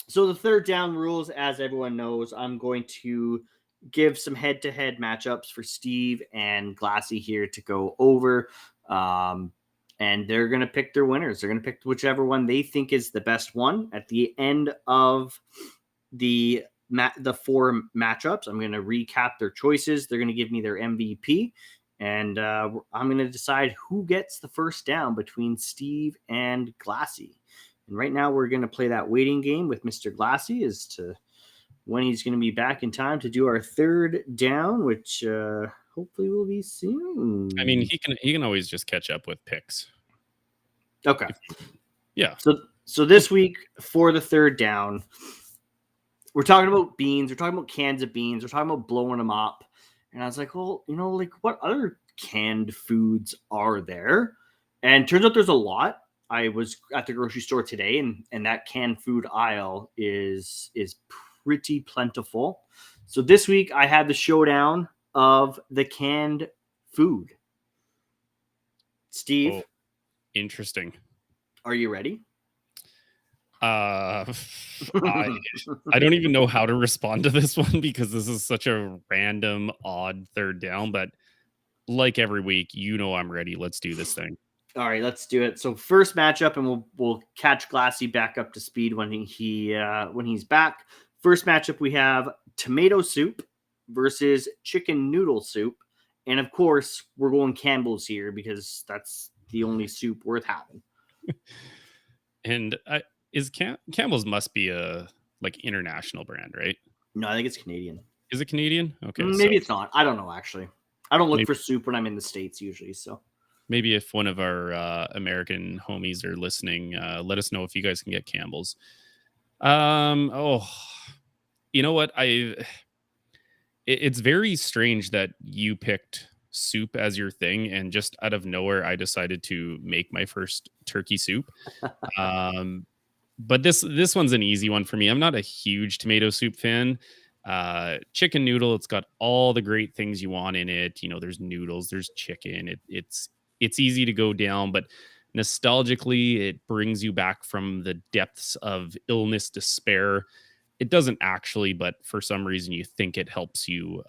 So the third down rules, as everyone knows, I'm going to give some head-to-head matchups for Steve and Glassy here to go over. And they're going to pick their winners. They're going to pick whichever one they think is the best one. At the end of the 4 matchups, I'm going to recap their choices. They're going to give me their MVP. And I'm going to decide who gets the first down between Steve and Glassy. And right now we're going to play that waiting game with Mr. Glassy as to when he's going to be back in time to do our third down, which hopefully will be soon. I mean, he can always just catch up with picks. Okay. Yeah. So this week for the third down, we're talking about beans. We're talking about cans of beans. We're talking about blowing them up. And I was like, well, like, what other canned foods are there? And turns out there's a lot. I was at the grocery store today, and that canned food aisle is pretty plentiful. So this week I had the showdown of the canned food. Steve, interesting. Are you ready? I don't even know how to respond to this one because this is such a random, odd third down. But like every week, I'm ready. Let's do this thing. All right, let's do it. So first matchup, and we'll catch Glassy back up to speed when he's back. First matchup, we have tomato soup versus chicken noodle soup, and of course, we're going Campbell's here because that's the only soup worth having. And Campbell's must be a like international brand, right? No, I think it's Canadian. Is it Canadian? Okay, Maybe it's not. I don't know, actually. I don't look maybe, for soup when I'm in the States usually, so. maybe if one of our American homies are listening, let us know if you guys can get Campbell's. Oh, you know what? It's very strange that you picked soup as your thing, and just out of nowhere, I decided to make my first turkey soup. Um, but this one's an easy one for me. I'm not a huge tomato soup fan. Chicken noodle, it's got all the great things you want in it. You know, there's noodles, there's chicken. It's easy to go down, but nostalgically, it brings you back from the depths of illness, despair. It doesn't actually, but for some reason, you think it helps you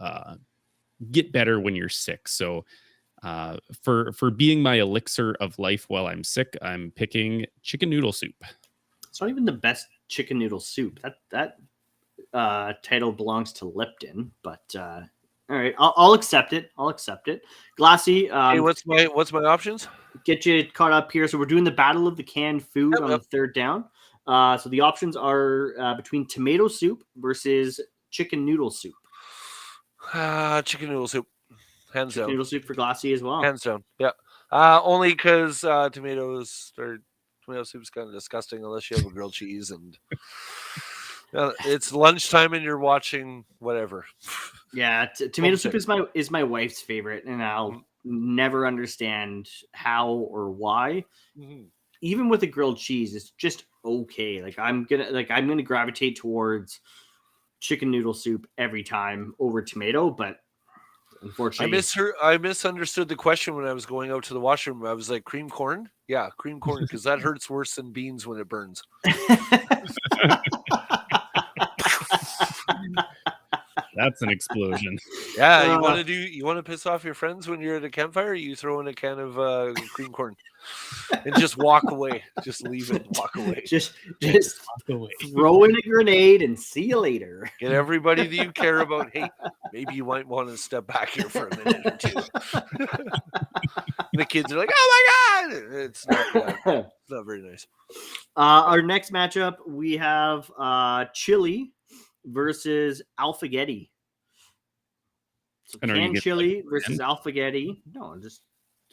get better when you're sick. So, for being my elixir of life while I'm sick, I'm picking chicken noodle soup. It's not even the best chicken noodle soup. That title belongs to Lipton, but all right, I'll accept it. I'll accept it. Glassy, Hey, what's my options? Get you caught up here. So we're doing the battle of the canned food on the third down. So the options are between tomato soup versus chicken noodle soup. Chicken noodle soup, hands Chicken down. noodle soup for Glassy as well. Hands down. Yeah. Only because tomato soup's kind of disgusting unless you have a grilled cheese, and it's lunchtime and you're watching whatever. Yeah, tomato soup is my wife's favorite, and I'll never understand how or why. Mm-hmm. Even with a grilled cheese, it's just okay. Like I'm gonna gravitate towards chicken noodle soup every time over tomato, but unfortunately, I misunderstood the question when I was going out to the washroom. I was like, cream corn? Yeah, cream corn, because that hurts worse than beans when it burns. That's an explosion. Yeah, you want to piss off your friends when you're at a campfire? You throw in a can of cream corn and just walk away. Just leave it and walk away. Just walk away. Throw in a grenade and see you later. Get everybody that you care about. Hey, maybe you might want to step back here for a minute or two. The kids are like, "Oh my god!" It's not very nice. Our next matchup, we have chili versus Alphagetti. So canned chili versus Alphagetti. No,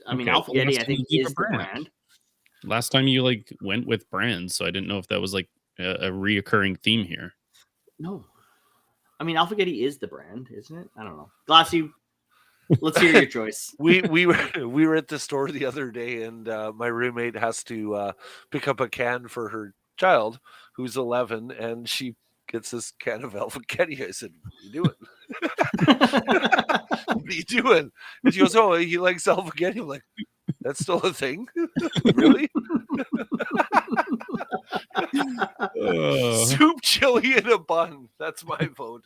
Alphagetti, I think, is the brand. Last time you went with brands, so I didn't know if that was a reoccurring theme here. No. Alphagetti is the brand, isn't it? I don't know. Glassy, let's hear your choice. We were at the store the other day, and my roommate has to pick up a can for her child who's 11, and she gets this can of Alphagetti. I said, "What are you doing?" "What are you doing?" And she goes, "Oh, he likes Alphagetti." I'm like, "That's still a thing?" "Really?" Soup, chili, and a bun. That's my vote.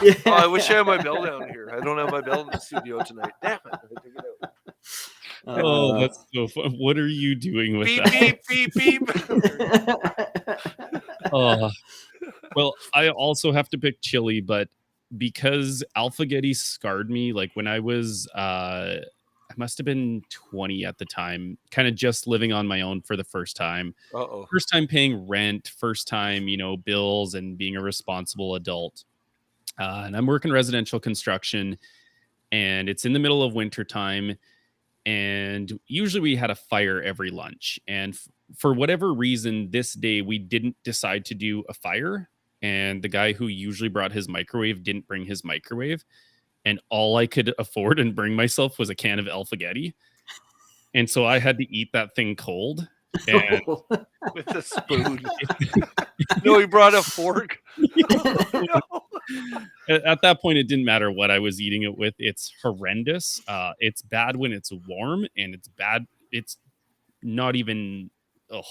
Yeah. Oh, I wish I had my bell down here. I don't have my bell in the studio tonight. Damn it. I took it out. Oh, that's so fun. What are you doing with beep, that? Beep, beep, beep. Well, I also have to pick chili, but because Alphagetti scarred me, when I was, I must have been 20 at the time, kind of just living on my own for the first time. Uh-oh. First time paying rent, first time, bills and being a responsible adult. And I'm working residential construction, and it's in the middle of winter time. And usually we had a fire every lunch. And for whatever reason, this day we didn't decide to do a fire. And the guy who usually brought his microwave didn't bring his microwave. And all I could afford and bring myself was a can of Alphagetti. And so I had to eat that thing cold. And with a spoon. No, he brought a fork. No. At that point, it didn't matter what I was eating it with. It's horrendous. It's bad when it's warm, and it's bad. It's not even. Oh,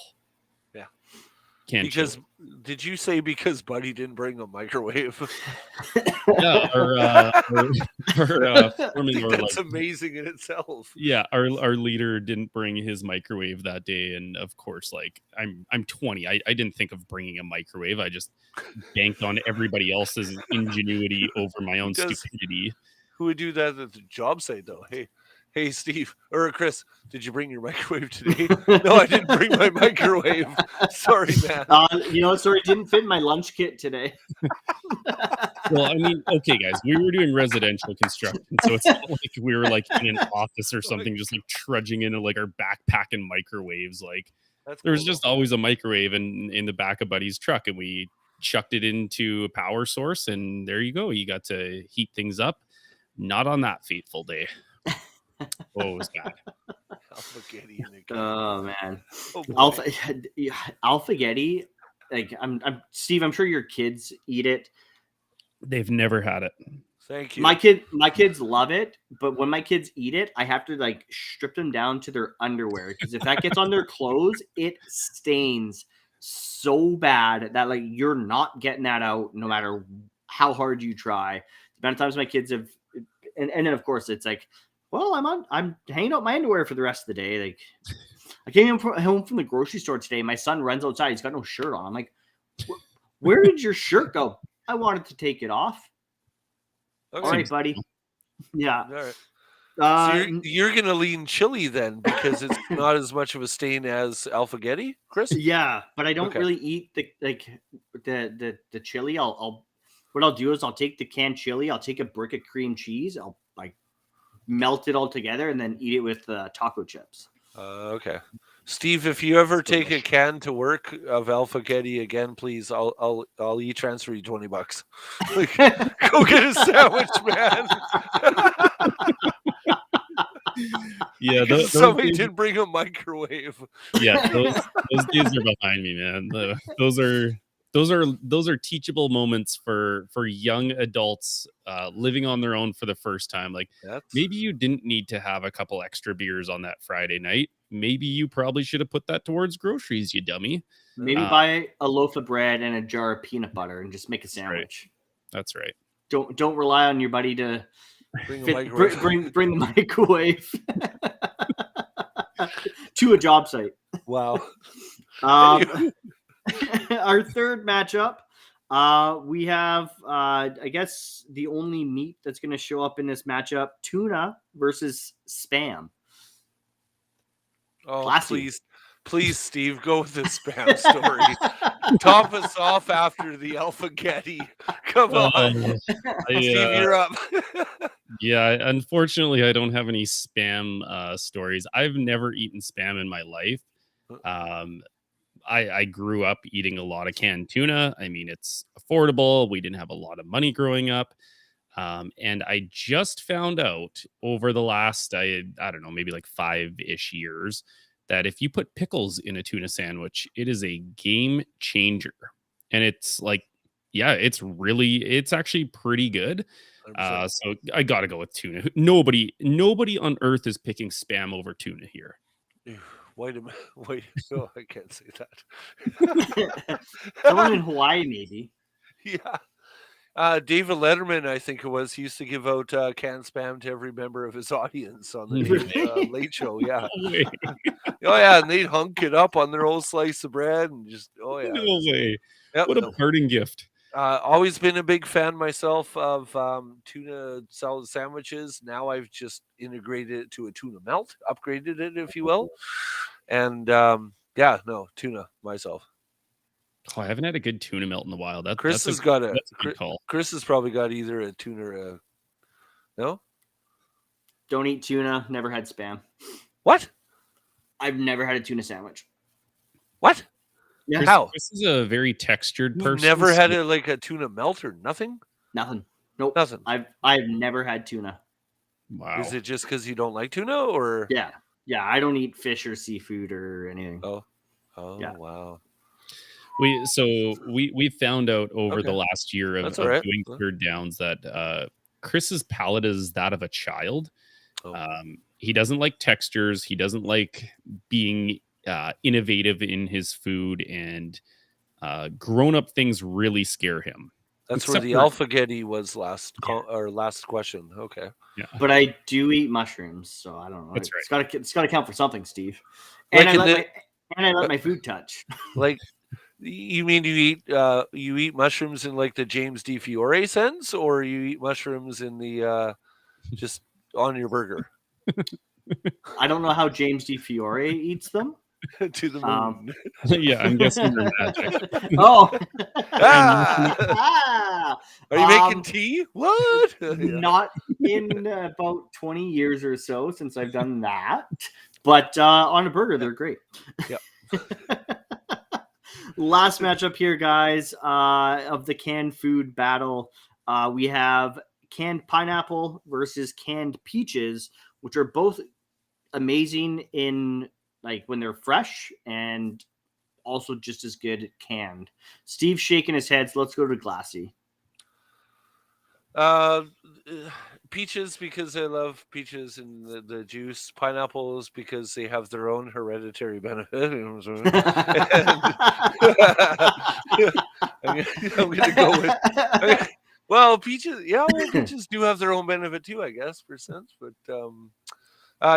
yeah. Can't. Because did you say because Buddy didn't bring a microwave? Yeah, that's amazing in itself. Yeah, our leader didn't bring his microwave that day, and of course, I'm 20. I didn't think of bringing a microwave. I just banked on everybody else's ingenuity over my own stupidity. Who would do that at the job site, though? Hey, Hey, Steve or Chris, did you bring your microwave today? No, I didn't bring my microwave. Sorry, man. Sorry, didn't fit in my lunch kit today. Well, I mean, okay, guys, we were doing residential construction, so it's not like we were like in an office or something, just like trudging into like our backpack and microwaves. Like there's cool, just always a microwave in the back of Buddy's truck, and we chucked it into a power source, and there you go. You got to heat things up. Not on that fateful day. Oh, it was bad. Alphagetti in the Oh man, Oh, Alphagetti. Like Steve. I'm sure your kids eat it. They've never had it. Thank you. My kids love it, but when my kids eat it, I have to like strip them down to their underwear because if that gets on their clothes, it stains so bad that like you're not getting that out no matter how hard you try. The amount of times my kids have, and then of course it's like, well, I'm hanging out my underwear for the rest of the day. Like I came home from the grocery store today. My son runs outside. He's got no shirt on. I'm like, where did your shirt go? I wanted to take it off. Okay. All right, buddy. Yeah. All right. So you're going to lean chili then because it's not as much of a stain as Alphagetti, Chris? Yeah, but I don't really eat the chili. What I'll do is I'll take the canned chili. I'll take a brick of cream cheese. I'll like melt it all together and then eat it with taco chips. Okay. Steve, if you ever take a can to work of Alphagetti again, please, I'll transfer you $20. Like, go get a sandwich, man. Yeah, somebody didn't bring a microwave. Yeah, those days are behind me, man. Those are teachable moments for young adults living on their own for the first time. Like maybe you didn't need to have a couple extra beers on that Friday night. Maybe you probably should have put that towards groceries, you dummy. Maybe buy a loaf of bread and a jar of peanut butter and just make a sandwich. That's right. Don't rely on your buddy to bring the microwave to a job site. Wow. Our third matchup, we have, I guess, the only meat that's going to show up in this matchup: tuna versus Spam. Oh, Glassy. please, Steve, go with the Spam story. Top us off after the Alphagetti. Come on, Steve, you're up. Yeah, unfortunately, I don't have any Spam stories. I've never eaten Spam in my life. I grew up eating a lot of canned tuna. I mean, it's affordable. We didn't have a lot of money growing up. And I just found out over the last, I don't know, maybe like 5-ish years that if you put pickles in a tuna sandwich, it is a game changer. And it's like, yeah, it's actually pretty good. So I got to go with tuna. Nobody on earth is picking Spam over tuna here. Wait. Oh, I can't say that. Someone in Hawaii, maybe. Yeah. David Letterman, I think it was, he used to give out canned Spam to every member of his audience on the Late Show. Yeah. Oh, yeah. And they'd hunk it up on their old slice of bread and just, oh, yeah. No way. Yep. What a parting gift. Always been a big fan myself of tuna salad sandwiches. Now I've just integrated it to a tuna melt, upgraded it, if you will. And tuna myself. Oh, I haven't had a good tuna melt in a while. Chris has probably got either a tuna or a... No? Don't eat tuna. Never had Spam. What? I've never had a tuna sandwich. What? Yeah. How? This is a very textured person. You've never had a tuna melt or nothing? Nothing. Nope. Nothing. I've never had tuna. Wow. Is it just because you don't like tuna, or? Yeah. I don't eat fish or seafood or anything. Oh, yeah. Wow. We found out over the last year of doing third downs that Chris's palate is that of a child. He doesn't like textures. He doesn't like being innovative in his food, and grown-up things really scare him. That's where the Alphagetti was last question. Okay. Yeah. But I do eat mushrooms, so I don't know. That's right. It's got to count for something, Steve. And like I let my food touch. Like, you mean you eat mushrooms in like the James D. Fiore sense, or you eat mushrooms in the just on your burger? I don't know how James D. Fiore eats them. To the moon. Yeah, I'm guessing they're magic. Oh. Are you making tea? What? Not in about 20 years or so since I've done that. But on a burger, they're great. Yep. Last matchup here, guys, of the canned food battle. We have canned pineapple versus canned peaches, which are both amazing in like when they're fresh and also just as good canned. Steve's shaking his head, so let's go to Glassy. Peaches because I love peaches and the juice. Pineapples because they have their own hereditary benefit. I'm gonna go with. Well, peaches. Yeah, well, peaches do have their own benefit too, I guess, for sense. But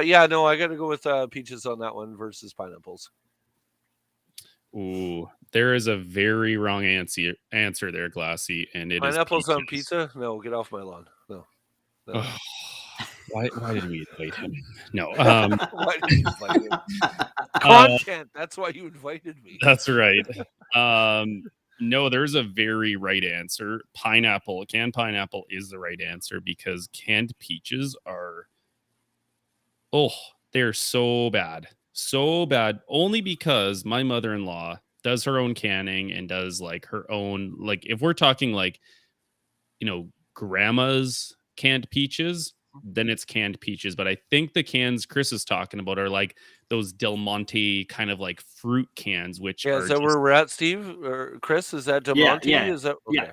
yeah, no, I got to go with peaches on that one versus pineapples. Ooh, there is a very wrong answer there, Glassy, and it pineapples is on pizza. No, get off my lawn. No. Why did we invite him? No. Why did you invite him? Content. That's why you invited me. That's right. No, there's a very right answer. Canned pineapple is the right answer because canned peaches are, they're so bad. So bad. Only because my mother-in-law does her own canning and does like her own, like if we're talking like, grandma's canned peaches, then it's canned peaches. But I think the cans Chris is talking about are like those Del Monte kind of like fruit cans, which are is that where we're at, Steve or Chris? Is that Del Monte? Yeah. Is that okay?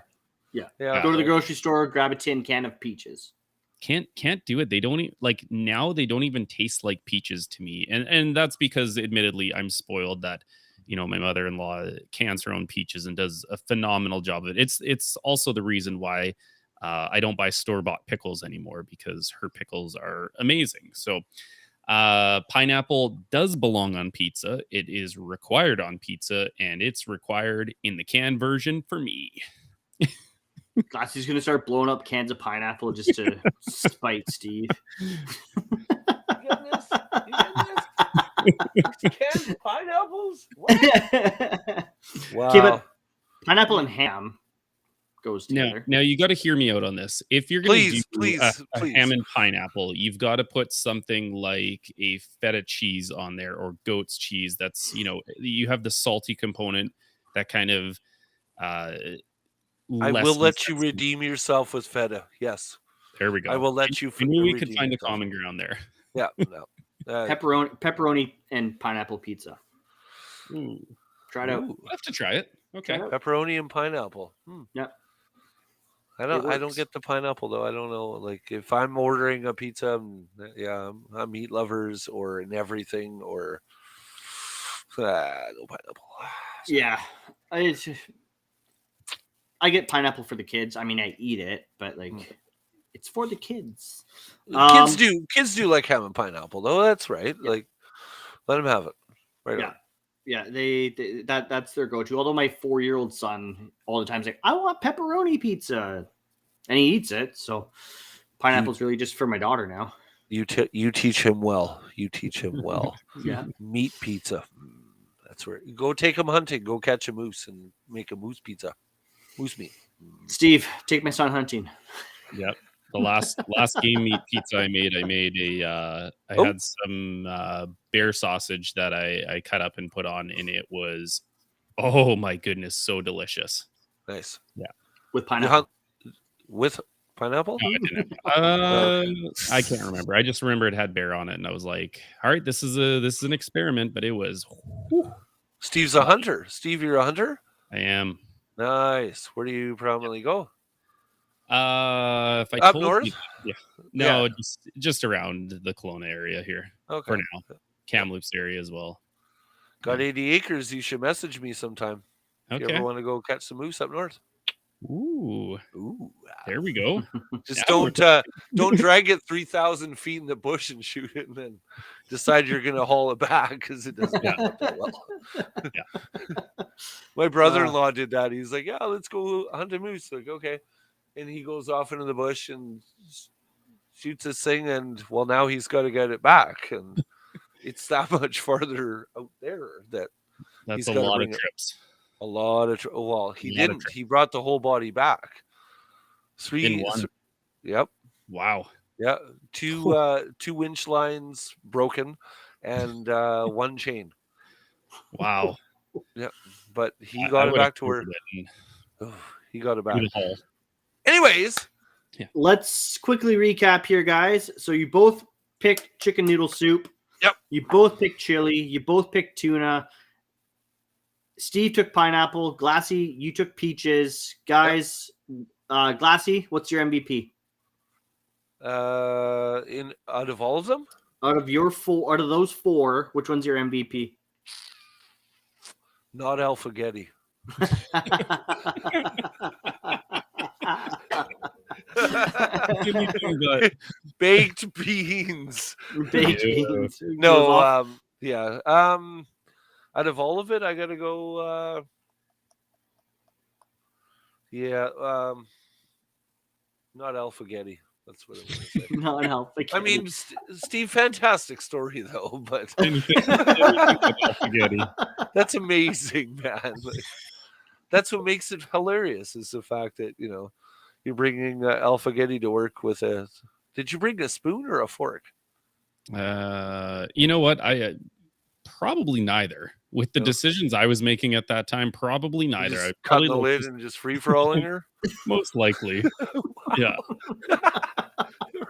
Yeah. Go to the grocery store, grab a tin can of peaches. Can't do it. They don't like now. They don't even taste like peaches to me, and that's because, admittedly, I'm spoiled that my mother-in-law cans her own peaches and does a phenomenal job of it. It's also the reason why I don't buy store-bought pickles anymore because her pickles are amazing. So pineapple does belong on pizza. It is required on pizza, and it's required in the canned version for me. Glassy's going to start blowing up cans of pineapple just to spite Steve. Goodness. Cans of pineapples? What? Wow. Okay, but pineapple and ham goes together. Now you got to hear me out on this. If you're going to do a ham and pineapple, you've got to put something like a feta cheese on there or goat's cheese. That's, you have the salty component that kind of... I will let you redeem yourself with feta. Yes. There we go. I will let you. I knew we could find a common ground there. Yeah. No. Pepperoni and pineapple pizza. Ooh. Try it out. We'll have to try it. Okay. Pepperoni and pineapple. Yep. I don't get the pineapple though. I don't know. Like if I'm ordering a pizza, I'm meat lovers or in everything or no pineapple. Yeah. I get pineapple for the kids. I mean, I eat it, but like, it's for the kids. Kids do like ham and pineapple, though. That's right. Yeah. Like, let them have it. Right. Yeah, on. Yeah. That's their go-to. Although my 4-year-old son all the time is like, I want pepperoni pizza, and he eats it. So pineapple's really just for my daughter now. You teach him well. You teach him well. Yeah. Meat pizza. That's where you go. Take him hunting. Go catch a moose and make a moose pizza. Moose meat. Steve, take my son hunting. Yep. The last game meat pizza I made I had some bear sausage that I cut up and put on, and it was, oh my goodness, so delicious. Nice. Yeah. With pineapple. With pineapple? No, I didn't. I can't remember. I just remember it had bear on it, and I was like, all right, this is an experiment, but it was. Whew. Steve's a hunter. Steve, you're a hunter? I am. Nice. Where do you prominently go? If I up north? Just around the Kelowna area here. Okay. For now. Kamloops area as well. Got 80 acres. You should message me sometime. If you ever want to go catch some moose up north. Ooh. There we go. Just don't drag it 3,000 feet in the bush and shoot it, and then decide you're going to haul it back because it doesn't work that well. Yeah. My brother-in-law did that. He's like, "Yeah, let's go hunt a moose." Like, okay, and he goes off into the bush and shoots this thing, and well, now he's got to get it back, and it's that much farther out there that That's he's a got to lot of bring trips. a lot of. Well, he A lot of didn't. trips. He brought the whole body back. In one. Yep. Wow. Yeah. Two winch lines broken, and one chain. Wow. Yeah, but he I got it would have back to where he got it through back. the hole. Anyways, Let's quickly recap here, guys. So you both picked chicken noodle soup. Yep. You both picked chili. You both picked tuna. Steve took pineapple. Glassy, you took peaches. Guys, Glassy, what's your MVP? out of all of them, Out of those four, which one's your MVP? not Alphagetti. Baked beans. Baked beans. No, yeah. Out of all of it, I gotta go. Not Alphagetti. That's what I'm gonna say. Not Alphagetti. I mean, Steve, fantastic story though, but that's amazing, man. Like, that's what makes it hilarious is the fact that you're bringing Alphagetti to work with a. Did you bring a spoon or a fork? You know what? I probably neither. With the decisions I was making at that time, probably neither. I cut the lid and just free for alling her. Most likely. Yeah.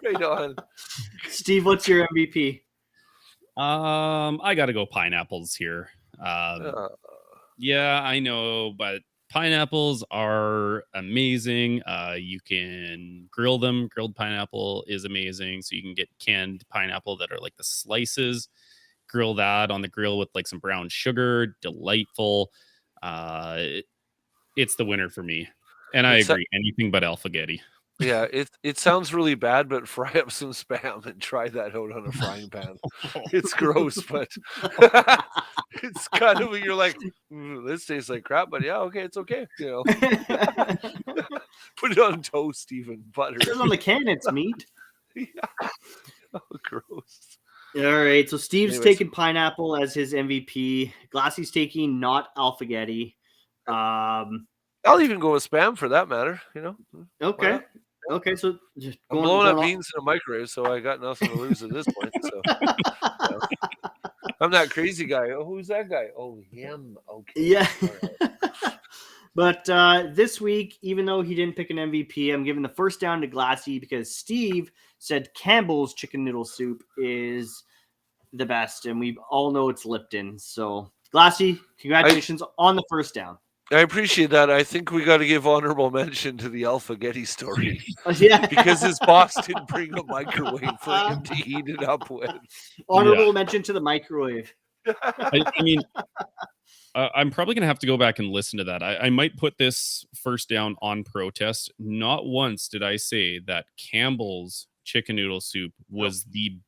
Right on. Steve, what's your MVP? I got to go pineapples here. Yeah, I know, but pineapples are amazing. You can grill them. Grilled pineapple is amazing. So you can get canned pineapple that are like the slices. Grill that on the grill with like some brown sugar. Delightful. It's the winner for me. And I agree. Anything but Alphagetti. Yeah, it sounds really bad, but fry up some Spam and try that out on a frying pan. It's gross, but it's kind of you're like, this tastes like crap, but yeah, okay, it's okay. Put it on toast, even butter. It says on the can it's meat. Yeah. Oh, gross. All right, so Steve's taking pineapple as his MVP. Glassy's taking not Alphagetti. I'll even go with Spam for that matter. Okay. Okay, so just I'm blowing up beans in a microwave, so I got nothing to lose at this point. So I'm that crazy guy. Oh, who's that guy? Oh, him. Okay. Yeah. But this week, even though he didn't pick an MVP, I'm giving the first down to Glassy because Steve said Campbell's chicken noodle soup is the best, and we all know it's Lipton. So, Glassy, congratulations on the first down. I appreciate that. I think we got to give honorable mention to the Alphagetti story. Yeah. Because his boss didn't bring a microwave for him to heat it up with. Honorable mention to the microwave. I mean, I'm probably going to have to go back and listen to that. I might put this first down on protest. Not once did I say that Campbell's chicken noodle soup was the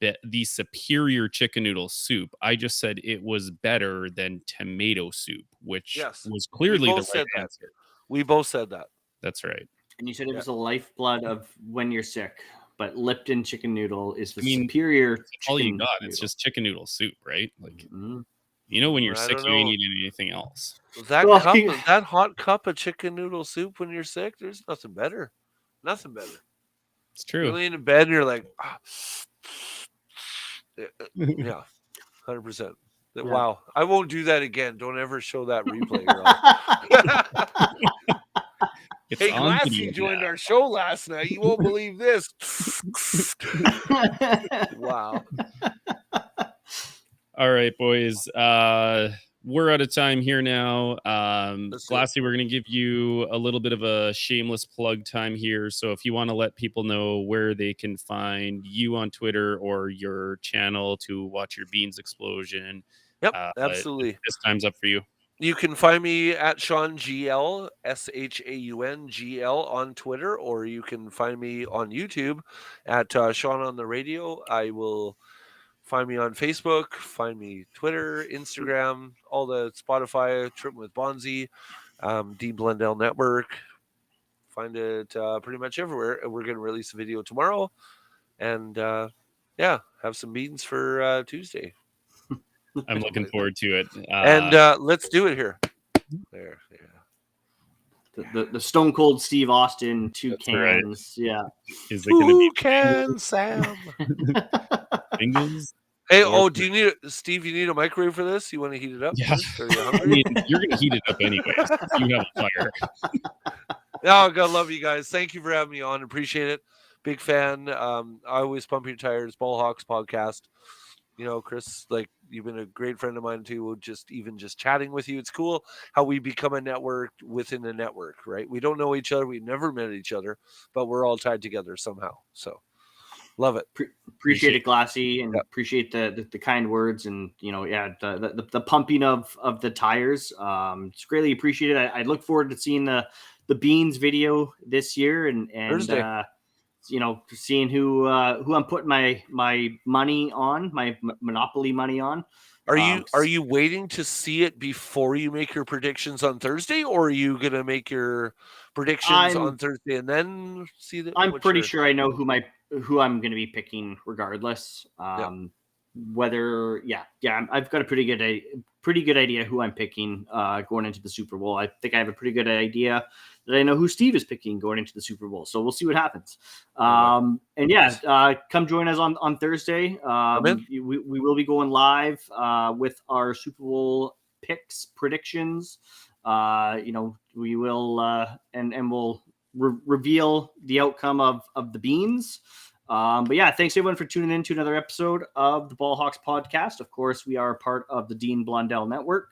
superior chicken noodle soup. I just said it was better than tomato soup, which was clearly the right answer. We both said that. That's right. And you said it was the lifeblood of when you're sick, but Lipton chicken noodle is the superior. All you got, it's just chicken noodle soup, right? Like, when you're sick, you ain't eating anything else. That hot cup of chicken noodle soup when you're sick, there's nothing better. Nothing better. It's true. You lay in bed and you're like, yeah, 100%. Wow. I won't do that again. Don't ever show that replay. Hey, Glassy joined our show last night. You won't believe this. Wow. All right, boys. We're out of time here now. Glassy, we're going to give you a little bit of a shameless plug time here. So if you want to let people know where they can find you on Twitter or your channel to watch your Beans Explosion. Yep, absolutely. This time's up for you. You can find me at Sean GL, SHAUN GL on Twitter, or you can find me on YouTube at Sean on the Radio. I will find me on Facebook, find me Twitter, Instagram, all the Spotify, Tripping with Bonzi, D Blendell Network. Find it pretty much everywhere. And we're going to release a video tomorrow. and have some beans for Tuesday. I'm looking forward to it. And let's do it here. There. The Stone Cold Steve Austin 2 That's cans. right. Yeah. Is it going to be can Sam? Bengals? Hey, do you need Steve? You need a microwave for this? You want to heat it up? Yeah. First? Are you hungry? I mean, you're going to heat it up anyways. You have a fire. Oh, God, love you guys. Thank you for having me on. Appreciate it. Big fan. I always pump your tires. Ball Hawks podcast. Chris, like, you've been a great friend of mine too. Just chatting with you, it's cool how we become a network within a network, right? We don't know each other, we've never met each other, but we're all tied together somehow. So love it. Appreciate it, Glassy, and appreciate the kind words, and the pumping of the tires. It's greatly appreciated. I look forward to seeing the beans video this year, and Thursday. Seeing who I'm putting my money on, my Monopoly money on. Are you waiting to see it before you make your predictions on Thursday, or are you gonna make your predictions on Thursday and then see that? I'm pretty sure I know who I'm going to be picking regardless. Whether I've got a pretty good idea who I'm picking going into the Super Bowl. I think I have a pretty good idea that I know who Steve is picking going into the Super Bowl. So we'll see what happens. Come join us on Thursday. We will be going live with our Super Bowl picks, predictions. We will and we'll reveal the outcome of the beans. Thanks everyone for tuning in to another episode of the Ball Hawks podcast. Of course, we are part of the Dean Blondell Network.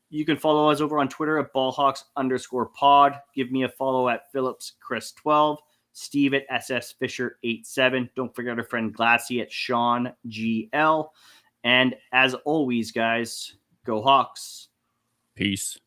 You can follow us over on Twitter at ballhawks_pod. Give me a follow at PhillipsChris12, Steve at SSFisher87. Don't forget our friend Glassy at SeanGL. And as always, guys, go Hawks. Peace.